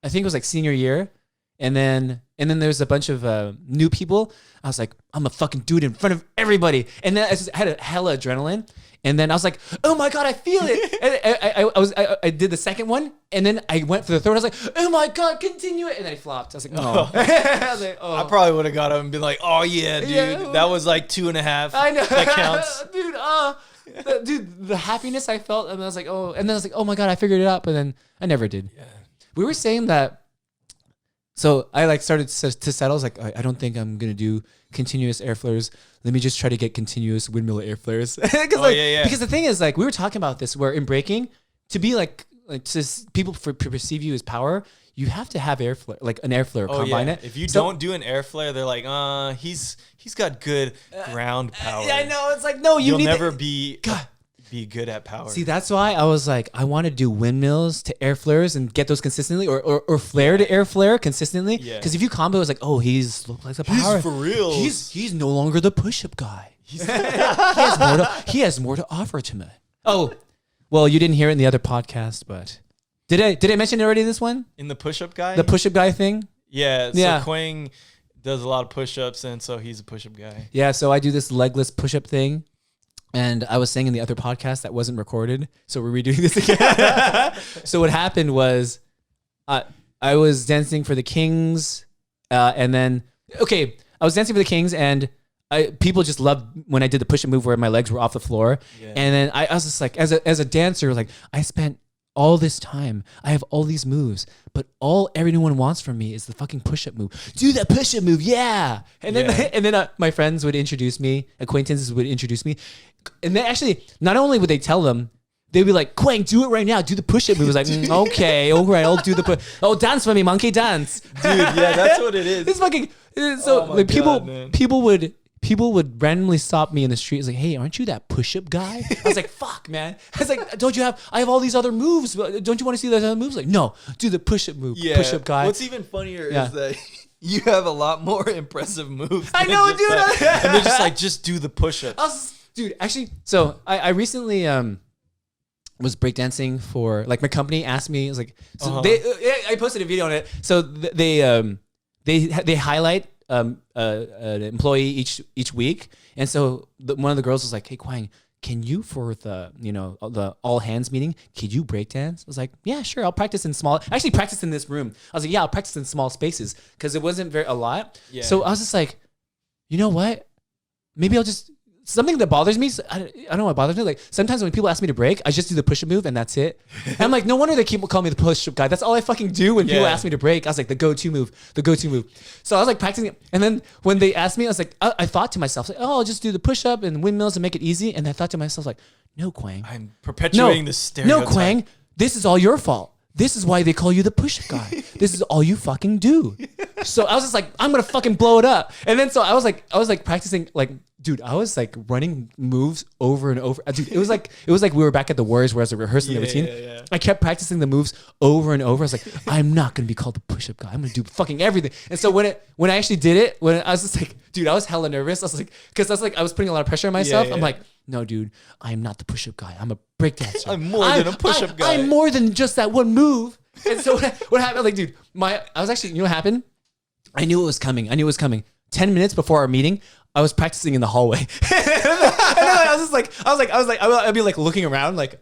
I think it was senior year, and then there's a bunch of new people. I was like, I'm gonna fucking do it in front of everybody, and then I had a hella adrenaline. And then I was like, "Oh my God, I feel it!" And I did the second one, and then I went for the third. I was like, "Oh my God, continue it!" And then I flopped. I was like, "No." I was like, "Oh." I probably would have got up and been like, "Oh yeah, dude, that was 2.5. I know that counts, dude." Dude, the happiness I felt, and I was like, "Oh," and then I was like, "Oh my God, I figured it out," but then I never did. Yeah. We were saying that. So I started to settle. I was like, I don't think I'm gonna do continuous air flares. Let me just try to get continuous windmill air flares. Because the thing is, we were talking about this, where in breaking, to be people perceive you as power, you have to have air flare, an air flare combine it. If you don't do an air flare, they're like, he's got good ground power. Yeah, I know. It's no, you'll never be good at power. See, that's why I was like, I want to do windmills to air flares and get those consistently, or flare to air flare consistently. Because if you combo, it's he's looks like a power. He's for real. He's no longer the push-up guy. he has more to offer to me. Oh, well, you didn't hear it in the other podcast, but did I mention it already in this one? In the push-up guy? The push-up guy thing? Yeah. So Quang does a lot of push-ups, and so he's a push-up guy. Yeah. So I do this legless push-up thing. And I was saying in the other podcast that wasn't recorded, so we're redoing this again. So what happened was, I was dancing for the Kings, and then I was dancing for the Kings, and people just loved when I did the push-up move where my legs were off the floor. Yeah. And then I was just as a dancer, I spent all this time, I have all these moves, but all everyone wants from me is the fucking push-up move. Do that push-up move, yeah. And then my friends would introduce me, acquaintances would introduce me, and then actually, not only would they tell them, they'd be like, "Quang, do it right now. Do the push-up move." I was like, okay, all right, I'll do the push. Oh, dance for me, monkey, dance, dude. Yeah, that's what it is. It's fucking so people would randomly stop me in the street. It's like, "Hey, aren't you that push-up guy?" I was like, "Fuck, man." I was like, I have all these other moves. Don't you want to see those other moves? Like, no, do the push-up move, push-up guy. What's even funnier is that you have a lot more impressive moves. I know, dude. And they're just just do the push-ups. Dude, actually, so I recently was breakdancing for my company asked me. I was like, I posted a video on it. So they highlight an employee each week, and so one of the girls was like, "Hey, Quang, can you for the the all hands meeting? Could you break dance?" I was like, "Yeah, sure. I'll practice in small. I actually practice in this room." I was like, "Yeah, I'll practice in small spaces because it wasn't a lot." Yeah. So I was just like, you know what? Maybe I'll just. Something that bothers me, I don't know what bothers me. Like sometimes when people ask me to break, I just do the push-up move and that's it. And I'm like, no wonder they keep calling me the push-up guy. That's all I fucking do when people ask me to break. I was like, the go-to move. So I was like practicing it. And then when they asked me, I was like, I thought to myself, like, oh, I'll just do the push-up and windmills and make it easy. And I thought to myself, like, no, Quang. I'm perpetuating the stereotype. No, Quang, this is all your fault. This is why they call you the push-up guy. This is all you fucking do. So I was just like, I'm gonna fucking blow it up. And then so I was like practicing like. Dude, I was like running moves over and over. Dude, it was like we were back at the Warriors where I was rehearsing the routine. Yeah. I kept practicing the moves over and over. I was like, I'm not gonna be called the push-up guy. I'm gonna do fucking everything. And so when I actually did it, when I was just like, dude, I was hella nervous. I was like, because I was putting a lot of pressure on myself. Yeah. I'm like, no, dude, I am not the push-up guy. I'm a breakdancer. I'm more than a push-up guy. I'm more than just that one move. And so what happened? Like, dude, I was actually, you know what happened? I knew it was coming. 10 minutes before our meeting, I was practicing in the hallway. and then I'd be like looking around, like,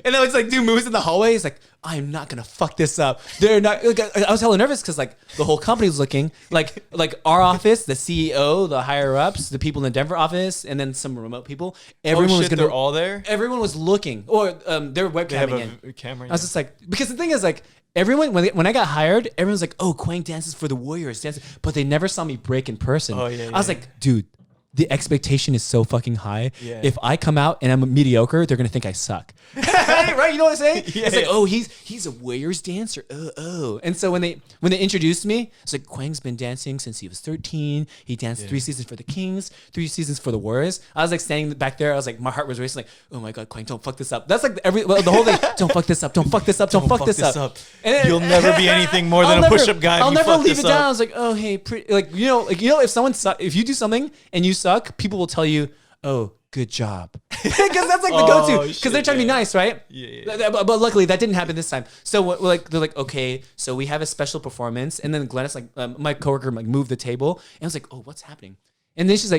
and then I would like do moves in the hallway. It's like, I'm not gonna fuck this up. They're not. Like, I was hella nervous because like the whole company was looking, like our office, the CEO, the higher ups, the people in the Denver office, and then some remote people. Everyone was gonna. They're all there. Everyone was looking, or they were webcamming in. Camera, I was just like, because the thing is like. Everyone, when I got hired, everyone's like, oh, Quang dances for the Warriors. But they never saw me break in person. Oh, yeah, I was like, dude, the expectation is so fucking high. Yeah. If I come out and I'm mediocre, they're going to think I suck. Right? You know what I'm saying? Yeah, it's like, oh, he's a Warriors dancer. Oh. And so when they introduced me, it's like, Quang's been dancing since he was 13. He danced 3 seasons for the Kings, 3 seasons for the Warriors. I was like standing back there. I was like, my heart was racing like, oh my God, Quang, don't fuck this up. That's like the whole thing. Don't fuck this up. Don't fuck this up. Don't fuck this up. And you'll never be anything more than a push-up guy. I'll never leave it down. I was like, oh, hey, if you do something and you suck, people will tell you, oh, good job. Because that's like the go-to. Because they're trying to be nice, right? Yeah. But luckily, that didn't happen this time. So they're like, okay, so we have a special performance. And then Glennis, like my coworker, like moved the table. And I was like, oh, what's happening? And then she's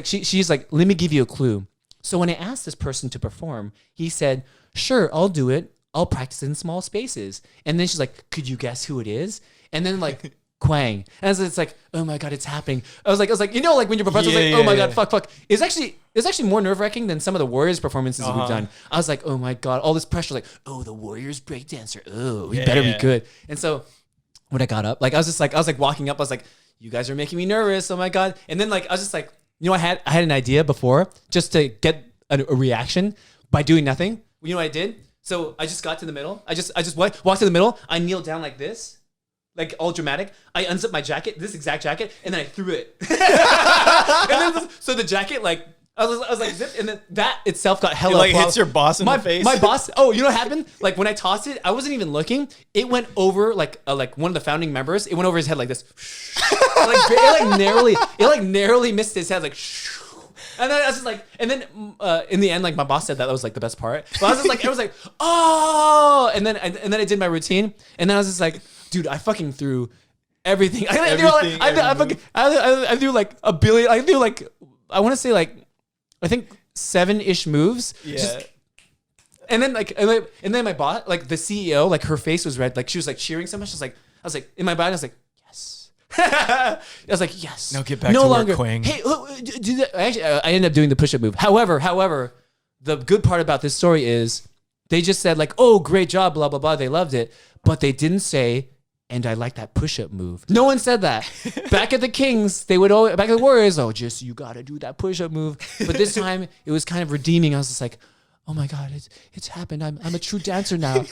like, let me give you a clue. So when I asked this person to perform, he said, sure, I'll do it. I'll practice in small spaces. And then she's like, could you guess who it is? And then like... Quang. And it's like, oh my God, it's happening. I was like, like when your professor's like, oh my God, fuck. It's actually more nerve-wracking than some of the Warriors performances we've done. I was like, oh my God, all this pressure, like, oh, the Warriors breakdancer. Oh, he better be good. And so when I got up, like I was walking up, I was like, you guys are making me nervous. Oh my God. And then like I was just like, I had an idea before just to get a reaction by doing nothing. You know what I did? So I just got to the middle. I just walked to the middle. I kneeled down like this. Like all dramatic, I unzipped my jacket, this exact jacket, and then I threw it. And then so the jacket, like I was like zipped, and then that itself got hella. It like hits your boss in the face. My boss. Oh, you know what happened? Like when I tossed it, I wasn't even looking. It went over like one of the founding members. It went over his head like this. It narrowly missed his head like. And then I was just like, and then in the end, like my boss said that was like the best part. But I was just like, it was like, oh, and then I did my routine, and then I was just like, dude, I fucking threw everything. I threw like a billion. I threw like I want to say like I think 7-ish moves. Yeah. And then my boss, like the CEO, like her face was red, like she was like cheering so much. I was like in my body, I was like. I was like, yes. Now get back to work, Quang. Hey, actually, I ended up doing the push-up move. However, the good part about this story is they just said like, oh, great job, blah, blah, blah. They loved it. But they didn't say, and I like that push-up move. No one said that. Back at the Kings, they would always, back at the Warriors, oh, just you got to do that push-up move. But this time, it was kind of redeeming. I was just like, oh my God, it's happened. I'm a true dancer now.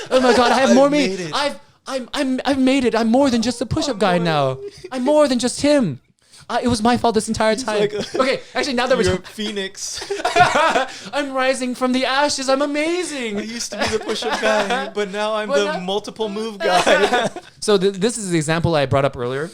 Oh my God, I have more me. I've made it. I'm more than just a push-up guy now. I'm more than just him. It was my fault this entire time. Okay, actually, now that you're a phoenix. I'm rising from the ashes. I'm amazing. I used to be the push-up guy, but now I'm the multiple move guy. So this is the example I brought up earlier,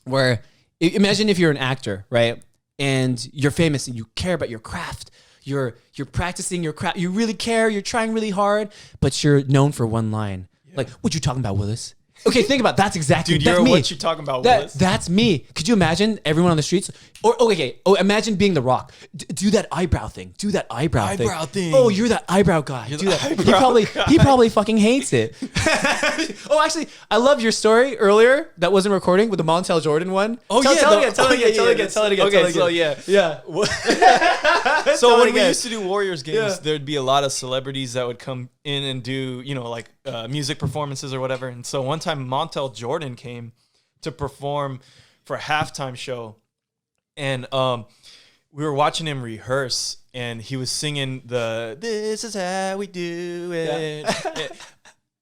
where imagine if you're an actor, right? And you're famous and you care about your craft. You're practicing your craft. You really care. You're trying really hard, but you're known for one line. Like, what you talking about, Willis? Okay, think about it. That's exactly Dude, that's you're me. what you talking about, Willis? That's me. Could you imagine everyone on the streets? Or imagine being The Rock. Do that eyebrow thing. Do that eyebrow thing. Oh, you're that eyebrow guy. Do that. He probably fucking hates it. Oh, actually, I love your story earlier that wasn't recording with the Montel Jordan one. Oh, tell yeah. it again. Okay, so yeah. Yeah. So when we used to do Warriors games, there'd be a lot of celebrities that would come in and do, like music performances or whatever. And so one time Montel Jordan came to perform for a halftime show. And we were watching him rehearse, and he was singing "This is how we do it,"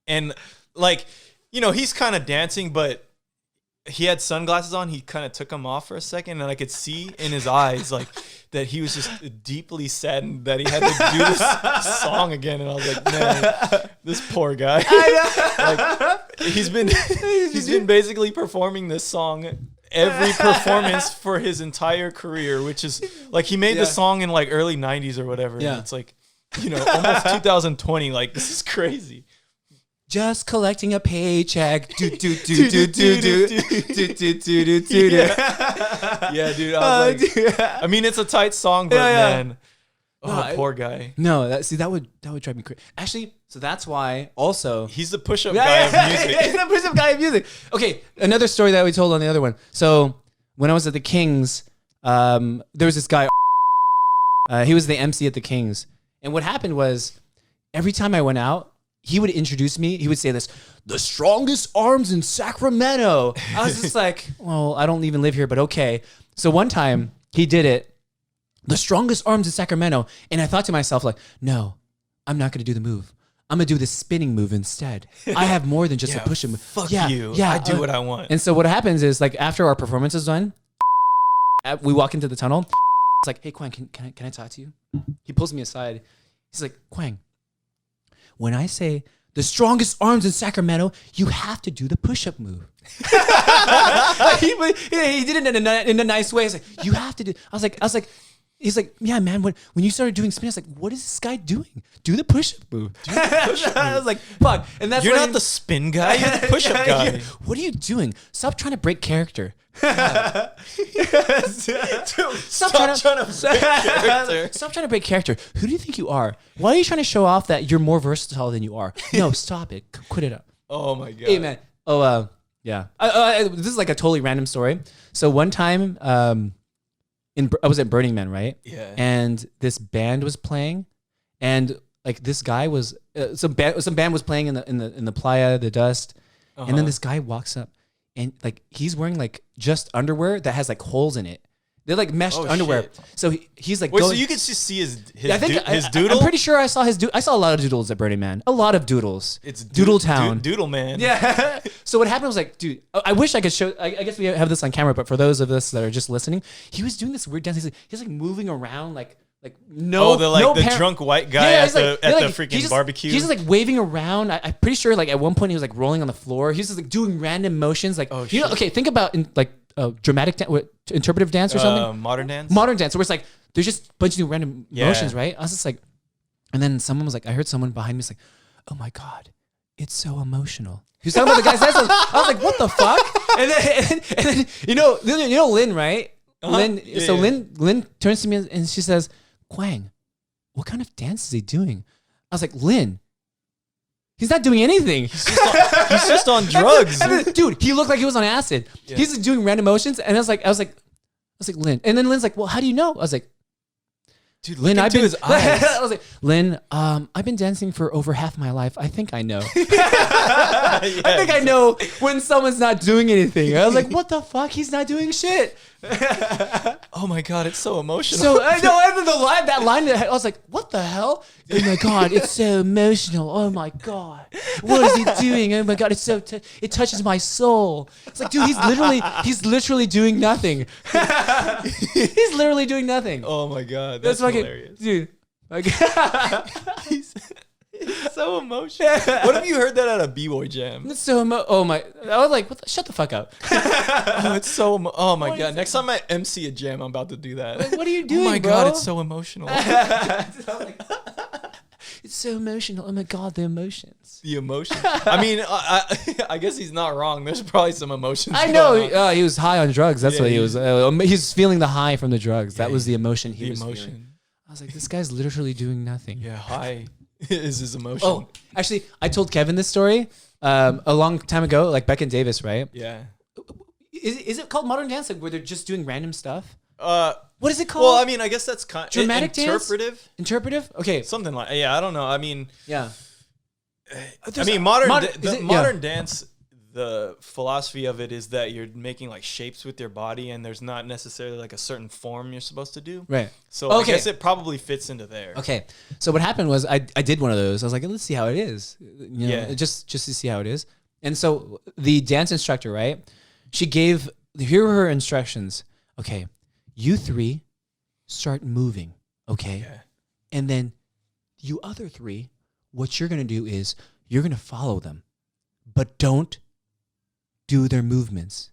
and he's kind of dancing, but he had sunglasses on. He kind of took them off for a second, and I could see in his eyes that he was just deeply saddened that he had to do this song again. And I was like, man, this poor guy. He's been basically performing this song every performance for his entire career, which is he made the song in early 90s or whatever. Yeah. And it's almost 2020. This is crazy. Just collecting a paycheck. Yeah, dude. I was I mean, it's a tight song, but man, poor guy. No, that would drive me crazy. Actually, so that's why also he's the push-up guy of music. He's the push-up guy of music. Okay, another story that we told on the other one. So when I was at the Kings, there was this guy. He was the MC at the Kings, and what happened was every time I went out, he would introduce me. He would say this, the strongest arms in Sacramento. I was just like, well, I don't even live here, but okay. So one time he did it, the strongest arms in Sacramento. And I thought to myself, no, I'm not going to do the move. I'm going to do the spinning move instead. I have more than just a push-up move. Fuck you. Yeah, I do what I want. And so what happens is after our performance is done, we walk into the tunnel. It's like, hey, Quang, can I talk to you? He pulls me aside. He's like, Quang, when I say the strongest arms in Sacramento, you have to do the push-up move. he did it in a nice way. He's like, you have to do. I was like, he's like, yeah, man. When you started doing spin, I was like, what is this guy doing? Do the push-up move. I was like, fuck. And that's you're not the spin guy. You're the push-up guy. What are you doing? Stop trying to break character. Stop trying to break character. Who do you think you are? Why are you trying to show off that you're more versatile than you are? No, stop it. Quit it up. Oh my god. Hey man. Yeah. This is a totally random story. So one time, I was at Burning Man, right? Yeah. And this band was playing, and this guy was some band was playing in the playa, the dust, and then this guy walks up. And he's wearing just underwear that has holes in it. They're mesh underwear. Shit. So he's wait, so you could just see his doodle? I'm pretty sure I saw his doodle. I saw a lot of doodles at Burning Man. A lot of doodles. It's Doodle Town. Doodle Man. Yeah. So what happened was dude, I wish I could show. I guess we have this on camera, but for those of us that are just listening, he was doing this weird dance. He's moving around the drunk white guy at the freaking barbecue. He's just waving around. I'm pretty sure at one point he was rolling on the floor. He's just doing random motions. Okay, think about in dramatic interpretive dance or something. Modern dance. Where it's there's just a bunch of new random motions, right? I was just and then someone was I heard someone behind me was oh my god, it's so emotional. He was talking about the guy's dance. I was like, what the fuck? And then you know Lynn, right? Lynn. Yeah, so yeah. Lynn turns to me and she says, Quang, what kind of dance is he doing? I was like, Lynn, he's not doing anything. He's just on drugs. And then, dude, he looked like he was on acid. Yeah. He's doing random motions. And I was like, Lynn. And then Lynn's like, well, how do you know? I was like, dude, Lynn, I've been his eyes. I was like, Lynn, I've been dancing for over half my life. I think I know. I think I know when someone's not doing anything. I was like, what the fuck? He's not doing shit. Oh my god, it's so emotional. So I know that line, I was like, what the hell? Oh my god, it's so emotional. Oh my god, what is he doing? Oh my god, it's so it touches my soul. It's like, dude, he's literally doing nothing. He's literally doing nothing. Oh my god, that's hilarious, dude. He's so emotional. What if you heard that at a Bboy jam? It's so oh my! I was like, shut the fuck up. It's so. Oh my god! Next time I MC a jam, I'm about to do that. What are you doing? Oh my bro? god! It's so emotional. it's so emotional. Oh my God, the emotions. The emotion. I mean, I guess he's not wrong. There's probably some emotions. I know. going on. He was high on drugs. That's what he was. He's feeling the high from the drugs. That was the emotion he The was emotion. feeling. I was like, this guy's literally doing nothing. Yeah, high is his emotion. Oh, actually, I told Kevin this story a long time ago, like Beck and Davis, right? Yeah. Is it called modern dance, like where they're just doing random stuff? What is it called? Well, I mean, I guess that's kind Dramatic dance? interpretive. Interpretive? Okay. Something like I don't know. I mean, Yeah. I mean, modern it- dance. The philosophy of it is that you're making like shapes with your body, and there's not necessarily like a certain form you're supposed to do. Right. So Okay. I guess it probably fits into there. Okay. So what happened was I did one of those. I was like, let's see how it is. You know, Yeah. just to see how it is. And so the dance instructor, right? Here were her instructions. Okay. You three start moving. Okay. Yeah. And then you other three, what you're going to do is you're going to follow them, but don't do their movements.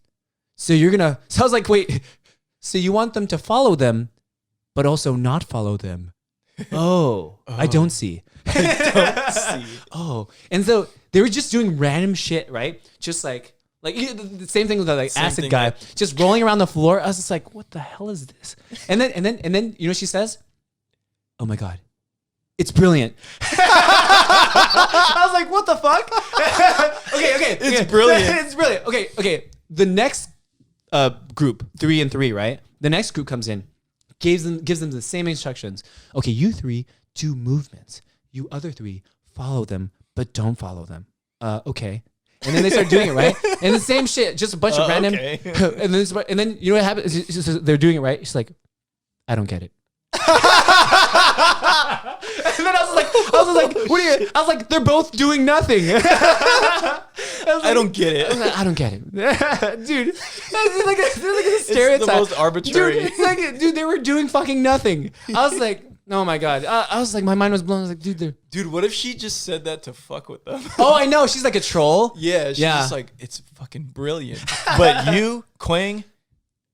So I was like, wait, so you want them to follow them, but also not follow them. Oh, I don't see. Don't see. Oh, and so they were just doing random shit, right? Just like the same thing with the Same acid thing guy, that- just rolling around the floor. I was just like, what the hell is this? And then you know what she says? Oh my God, it's brilliant. I was like, what the fuck? okay. It's brilliant. It's brilliant. Okay. The next group, 3 and 3, right? The next group comes in, gives them the same instructions. Okay, you three do movements. You other three follow them, but don't follow them. Okay. And then they start doing it, right? And the same shit, just a bunch of random. Okay. and then you know what happens? It's just, they're doing it right. She's like, I don't get it. And then I was like, what are you? I was like, they're both doing nothing. I don't get I was it. like, I don't get it, dude. It's like a stereotype. It's the most arbitrary. Dude, it's like, dude, they were doing fucking nothing. I was like, oh my God. I was like, my mind was blown. I was like, dude, they're. Dude, what if she just said that to fuck with them? Oh, I know. She's like a troll. Yeah, she's Yeah. just like, it's fucking brilliant. But you, Quang,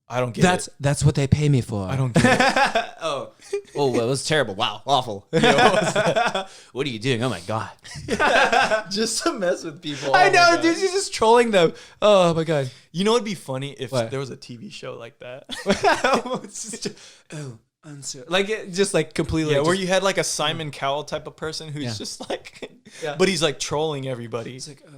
I don't get it. That's what they pay me for. I don't get it. Oh, well, it was terrible. Wow, awful. What are you doing? Oh my God. Just to mess with people. I Oh my know, God. dude. She's just trolling them. Oh my God. You know what'd be funny if What? there was a TV show like that? Like it just like completely. Yeah, where just, you had like a Simon Cowell type of person who's Yeah. just like, Yeah. but he's like trolling everybody. It's like, oh,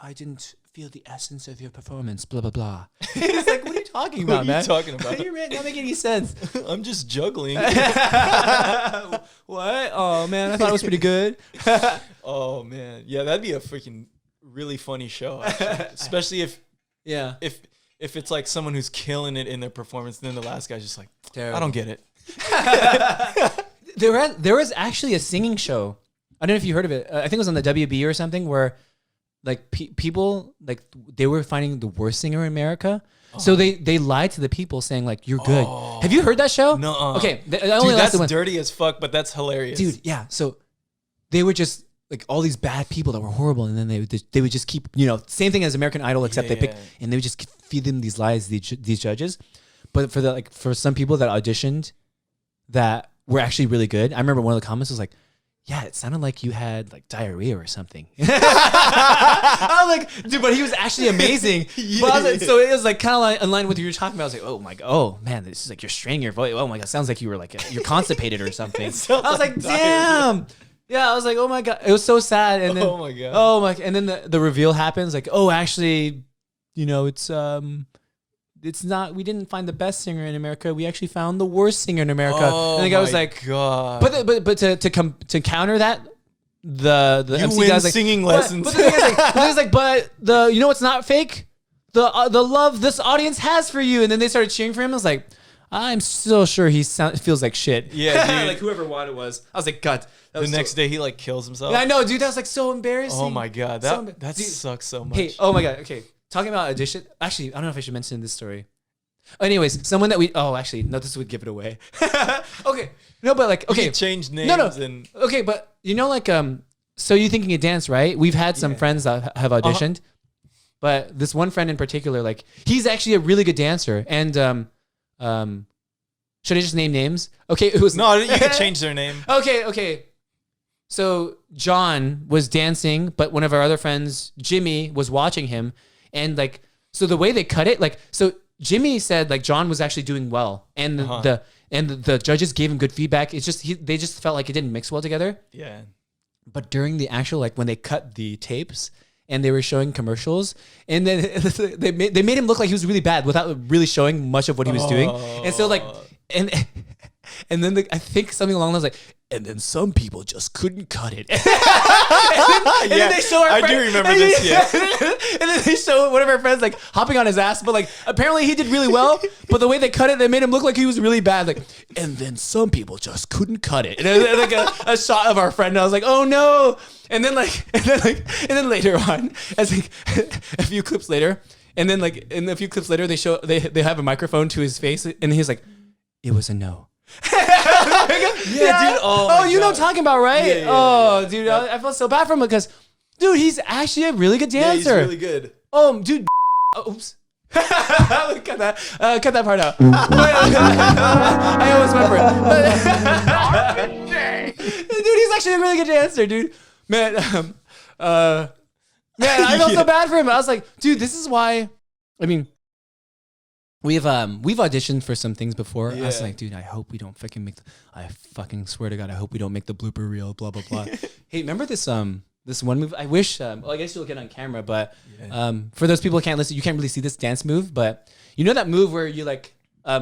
I didn't feel the essence of your performance. Blah blah blah. It's like, what are you talking What about, are you man? talking about? You don't make any sense. I'm just juggling. What? Oh man, I thought it was pretty good. Oh man, yeah, that'd be a freaking really funny show, actually. Especially Yeah. if it's like someone who's killing it in their performance, and then the last guy's just like, Terrible. I don't get it. There was actually a singing show. I don't know if you heard of it. I think it was on the WB or something where like people like they were finding the worst singer in America. So they lied to the people saying like you're good. Have you heard that show? No. Okay. I Dude, only that's lasted one. dirty as fuck, but that's hilarious. Dude, yeah. So they were just like all these bad people that were horrible, and then they would just keep, you know, same thing as American Idol, except Yeah, they pick yeah. and they would just feed them these lies, these judges. But for some people that auditioned that were actually really good, I remember one of the comments was like, yeah, it sounded like you had like diarrhea or something. I was like, dude, but he was actually amazing. But I was like, so it was like kind of like in line with what you were talking about. I was like, oh my God, oh man, this is like you're straining your voice. Oh my God, sounds like you were like you're constipated or something. I was like, damn. Yeah, I was like, oh my God, it was so sad. And then, Oh my God. oh my, and then the reveal happens. Like, oh, actually, you know, it's not. We didn't find the best singer in America. We actually found the worst singer in America. Oh and the guy was my like, God. but to counter that, the You MC win guy's like singing but- lessons. But the thing is like, but the you know what's not fake? The love this audience has for you. And then they started cheering for him. I was like, I'm still sure he feels like shit. Yeah, dude. like whoever won it was. I was like, God. That the was next day he like kills himself. I know, dude. That was like so embarrassing. Oh my God, So that dude, sucks so much. Hey, oh my God. Okay, talking about audition. Actually, I don't know if I should mention this story. Anyways, someone that we. Oh, actually, no. This would give it away. Okay, no, but like, okay, You change names no. and Okay, but you know, like, so you're thinking of dance, right? We've had some Yeah. friends that have auditioned, but this one friend in particular, like, he's actually a really good dancer. And should I just name names? Okay, it was no, you can change their name. Okay. So John was dancing, but one of our other friends, Jimmy, was watching him. And like, so the way they cut it, like, so Jimmy said like John was actually doing well. And the judges gave him good feedback. It's just, they just felt like it didn't mix well together. Yeah. But during the actual, like when they cut the tapes and they were showing commercials, and then they made him look like he was really bad without really showing much of what he was doing. And so like, and then I think something along those like, and then some people just couldn't cut it. and then they show our friend, do remember this. Yeah. and then they show one of our friends like hopping on his ass, but like apparently he did really well. But the way they cut it, they made him look like he was really bad. Like, and then some people just couldn't cut it. And then like a shot of our friend, and I was like, oh no. And then later on, as like a few clips later, and then like in a few clips later, they have a microphone to his face, and he's like, it was a no. Dude. Oh, you know what I'm talking about, right? Yeah, dude, I felt so bad for him because, dude, he's actually a really good dancer. Yeah, he's really good. Oh, dude. Oops. cut that part out. I always remember it. Dude, he's actually a really good dancer, dude. Man, I felt so bad for him. I was like, dude, this is why. I mean, we've auditioned for some things before. I was like, dude, I hope we don't fucking I fucking swear to God, I hope we don't make the blooper reel. Blah blah blah. Hey, remember this one move? I wish. Well, I guess you'll get on camera, but for those people who can't listen, you can't really see this dance move. But you know that move where you like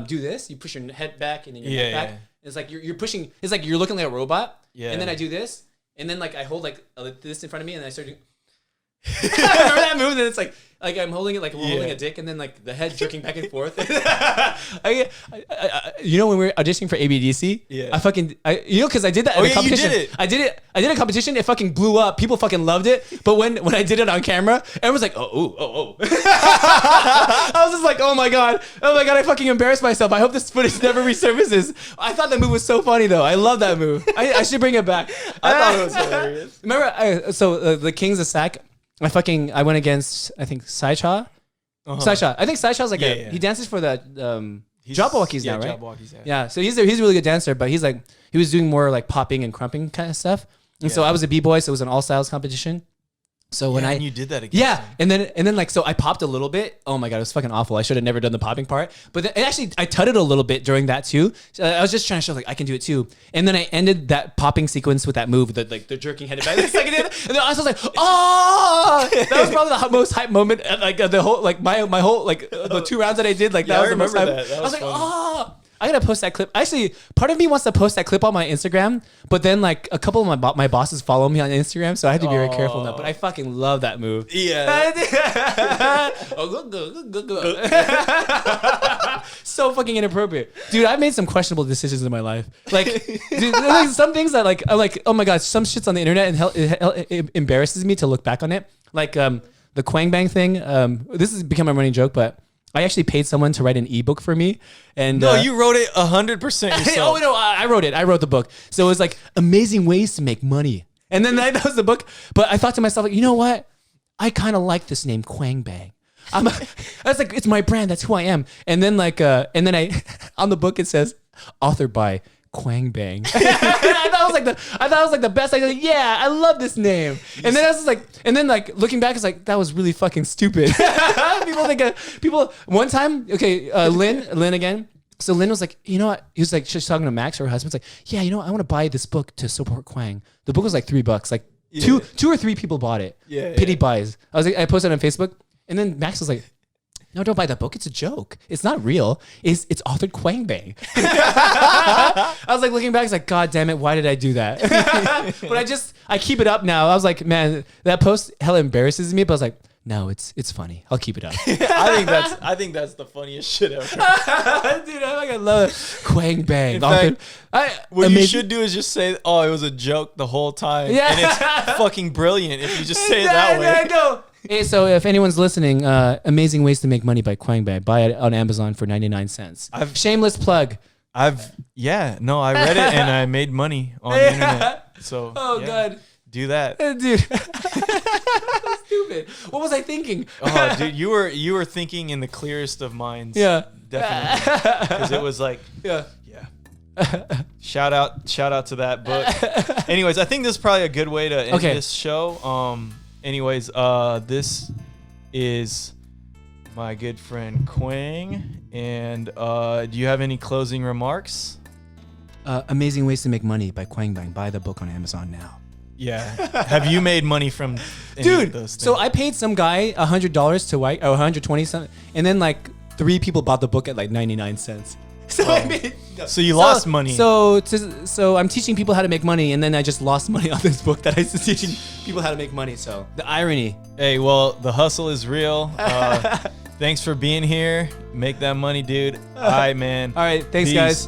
do this? You push your head back and then your neck back. Yeah. It's like you're pushing. It's like you're looking like a robot. Yeah. And then I do this, and then like I hold like this in front of me, and then I start doing. Remember that move? And it's like I'm holding it like we're holding a dick, and then like the head jerking back and forth. You know when we were auditioning for ABDC? Yeah. Because I did that at a competition. You did it. I did a competition. It fucking blew up. People fucking loved it. But when I did it on camera, everyone was like, oh. I was just like, oh my god, I fucking embarrassed myself. I hope this footage never resurfaces. I thought that move was so funny though. I love that move. I should bring it back. I thought it was hilarious. Remember, the Kings of Sac. I went against, I think, Saicha. Saicha. I think Saicha's like he dances for the Jabberwockies now, right? Jabberwockies, yeah. So he's a really good dancer, but he was doing more like popping and crumping kind of stuff. And so I was a B-boy, so it was an all styles competition. So when you did that again. And then like, so I popped a little bit. Oh my God, it was fucking awful. I should have never done the popping part. But then, actually, I tutted a little bit during that too. So I was just trying to show like I can do it too. And then I ended that popping sequence with that move, the jerking head back. And then I was like, oh, that was probably the most hype moment. Like the whole, like my whole, like the 2 rounds that I did. Like that was the most hype. I was like, oh. I gotta post that clip. Actually, part of me wants to post that clip on my Instagram, but then like a couple of my bosses follow me on Instagram, so I have to be very careful now. But I fucking love that move. Yeah. So fucking inappropriate, dude. I've made some questionable decisions in my life. Like, dude, like some things that like I'm like, oh my god, some shit's on the internet and it embarrasses me to look back on it. Like the Quang Bang thing. This has become a running joke, but I actually paid someone to write an ebook for me. And no, you wrote it 100% yourself. Oh no, I wrote it. I wrote the book. So it was like amazing ways to make money. And then that was the book. But I thought to myself, like, you know what? I kind of like this name, Quang Bang. That's like, it's my brand. That's who I am. And then like, and then on the book it says, authored by Quang Bang. I thought it was like the best. I was like, yeah, I love this name. And then I was like, and then like looking back, it's like that was really fucking stupid. People one time, Lynn again. So Lynn was like, you know what? He was like, she's talking to Max, her husband's like, yeah, you know what? I want to buy this book to support Quang. The book was like $3. Like two or three people bought it. Yeah. Pity buys. I posted it on Facebook, and then Max was like, no, don't buy that book. It's a joke. It's not real. It's authored Quang Bang. I was like looking back, it's like, God damn it, why did I do that? But I keep it up now. I was like, man, that post hella embarrasses me, but I was like, no, it's funny. I'll keep it up. I think that's the funniest shit ever. Dude, I love it. Quang Bang. In fact, what you should do is just say, oh, it was a joke the whole time. Yeah. And it's fucking brilliant if you just say it that way. I know. Hey, so if anyone's listening, Amazing Ways to Make Money by Quang Bang. Buy it on Amazon for 99 cents. Shameless plug. I read it and I made money on the internet. So God. Do that. Dude. Stupid. What was I thinking? Oh, dude, you were thinking in the clearest of minds. Yeah. Definitely. Because it was like, Shout out to that book. Anyways, I think this is probably a good way to end this show. Anyways, this is my good friend Quang. And do you have any closing remarks? Amazing Ways to Make Money by Quang Bang. Buy the book on Amazon now. Yeah. Have you made money from any of those things? So I paid some guy $100 to write, or 120 something, and then like 3 people bought the book at like 99 cents. So I made, so you lost money. So I'm teaching people how to make money, and then I just lost money on this book that I was teaching people how to make money. So the irony. Hey, well, the hustle is real. Thanks for being here. Make that money, dude. All right, man. All right, thanks, Peace. guys.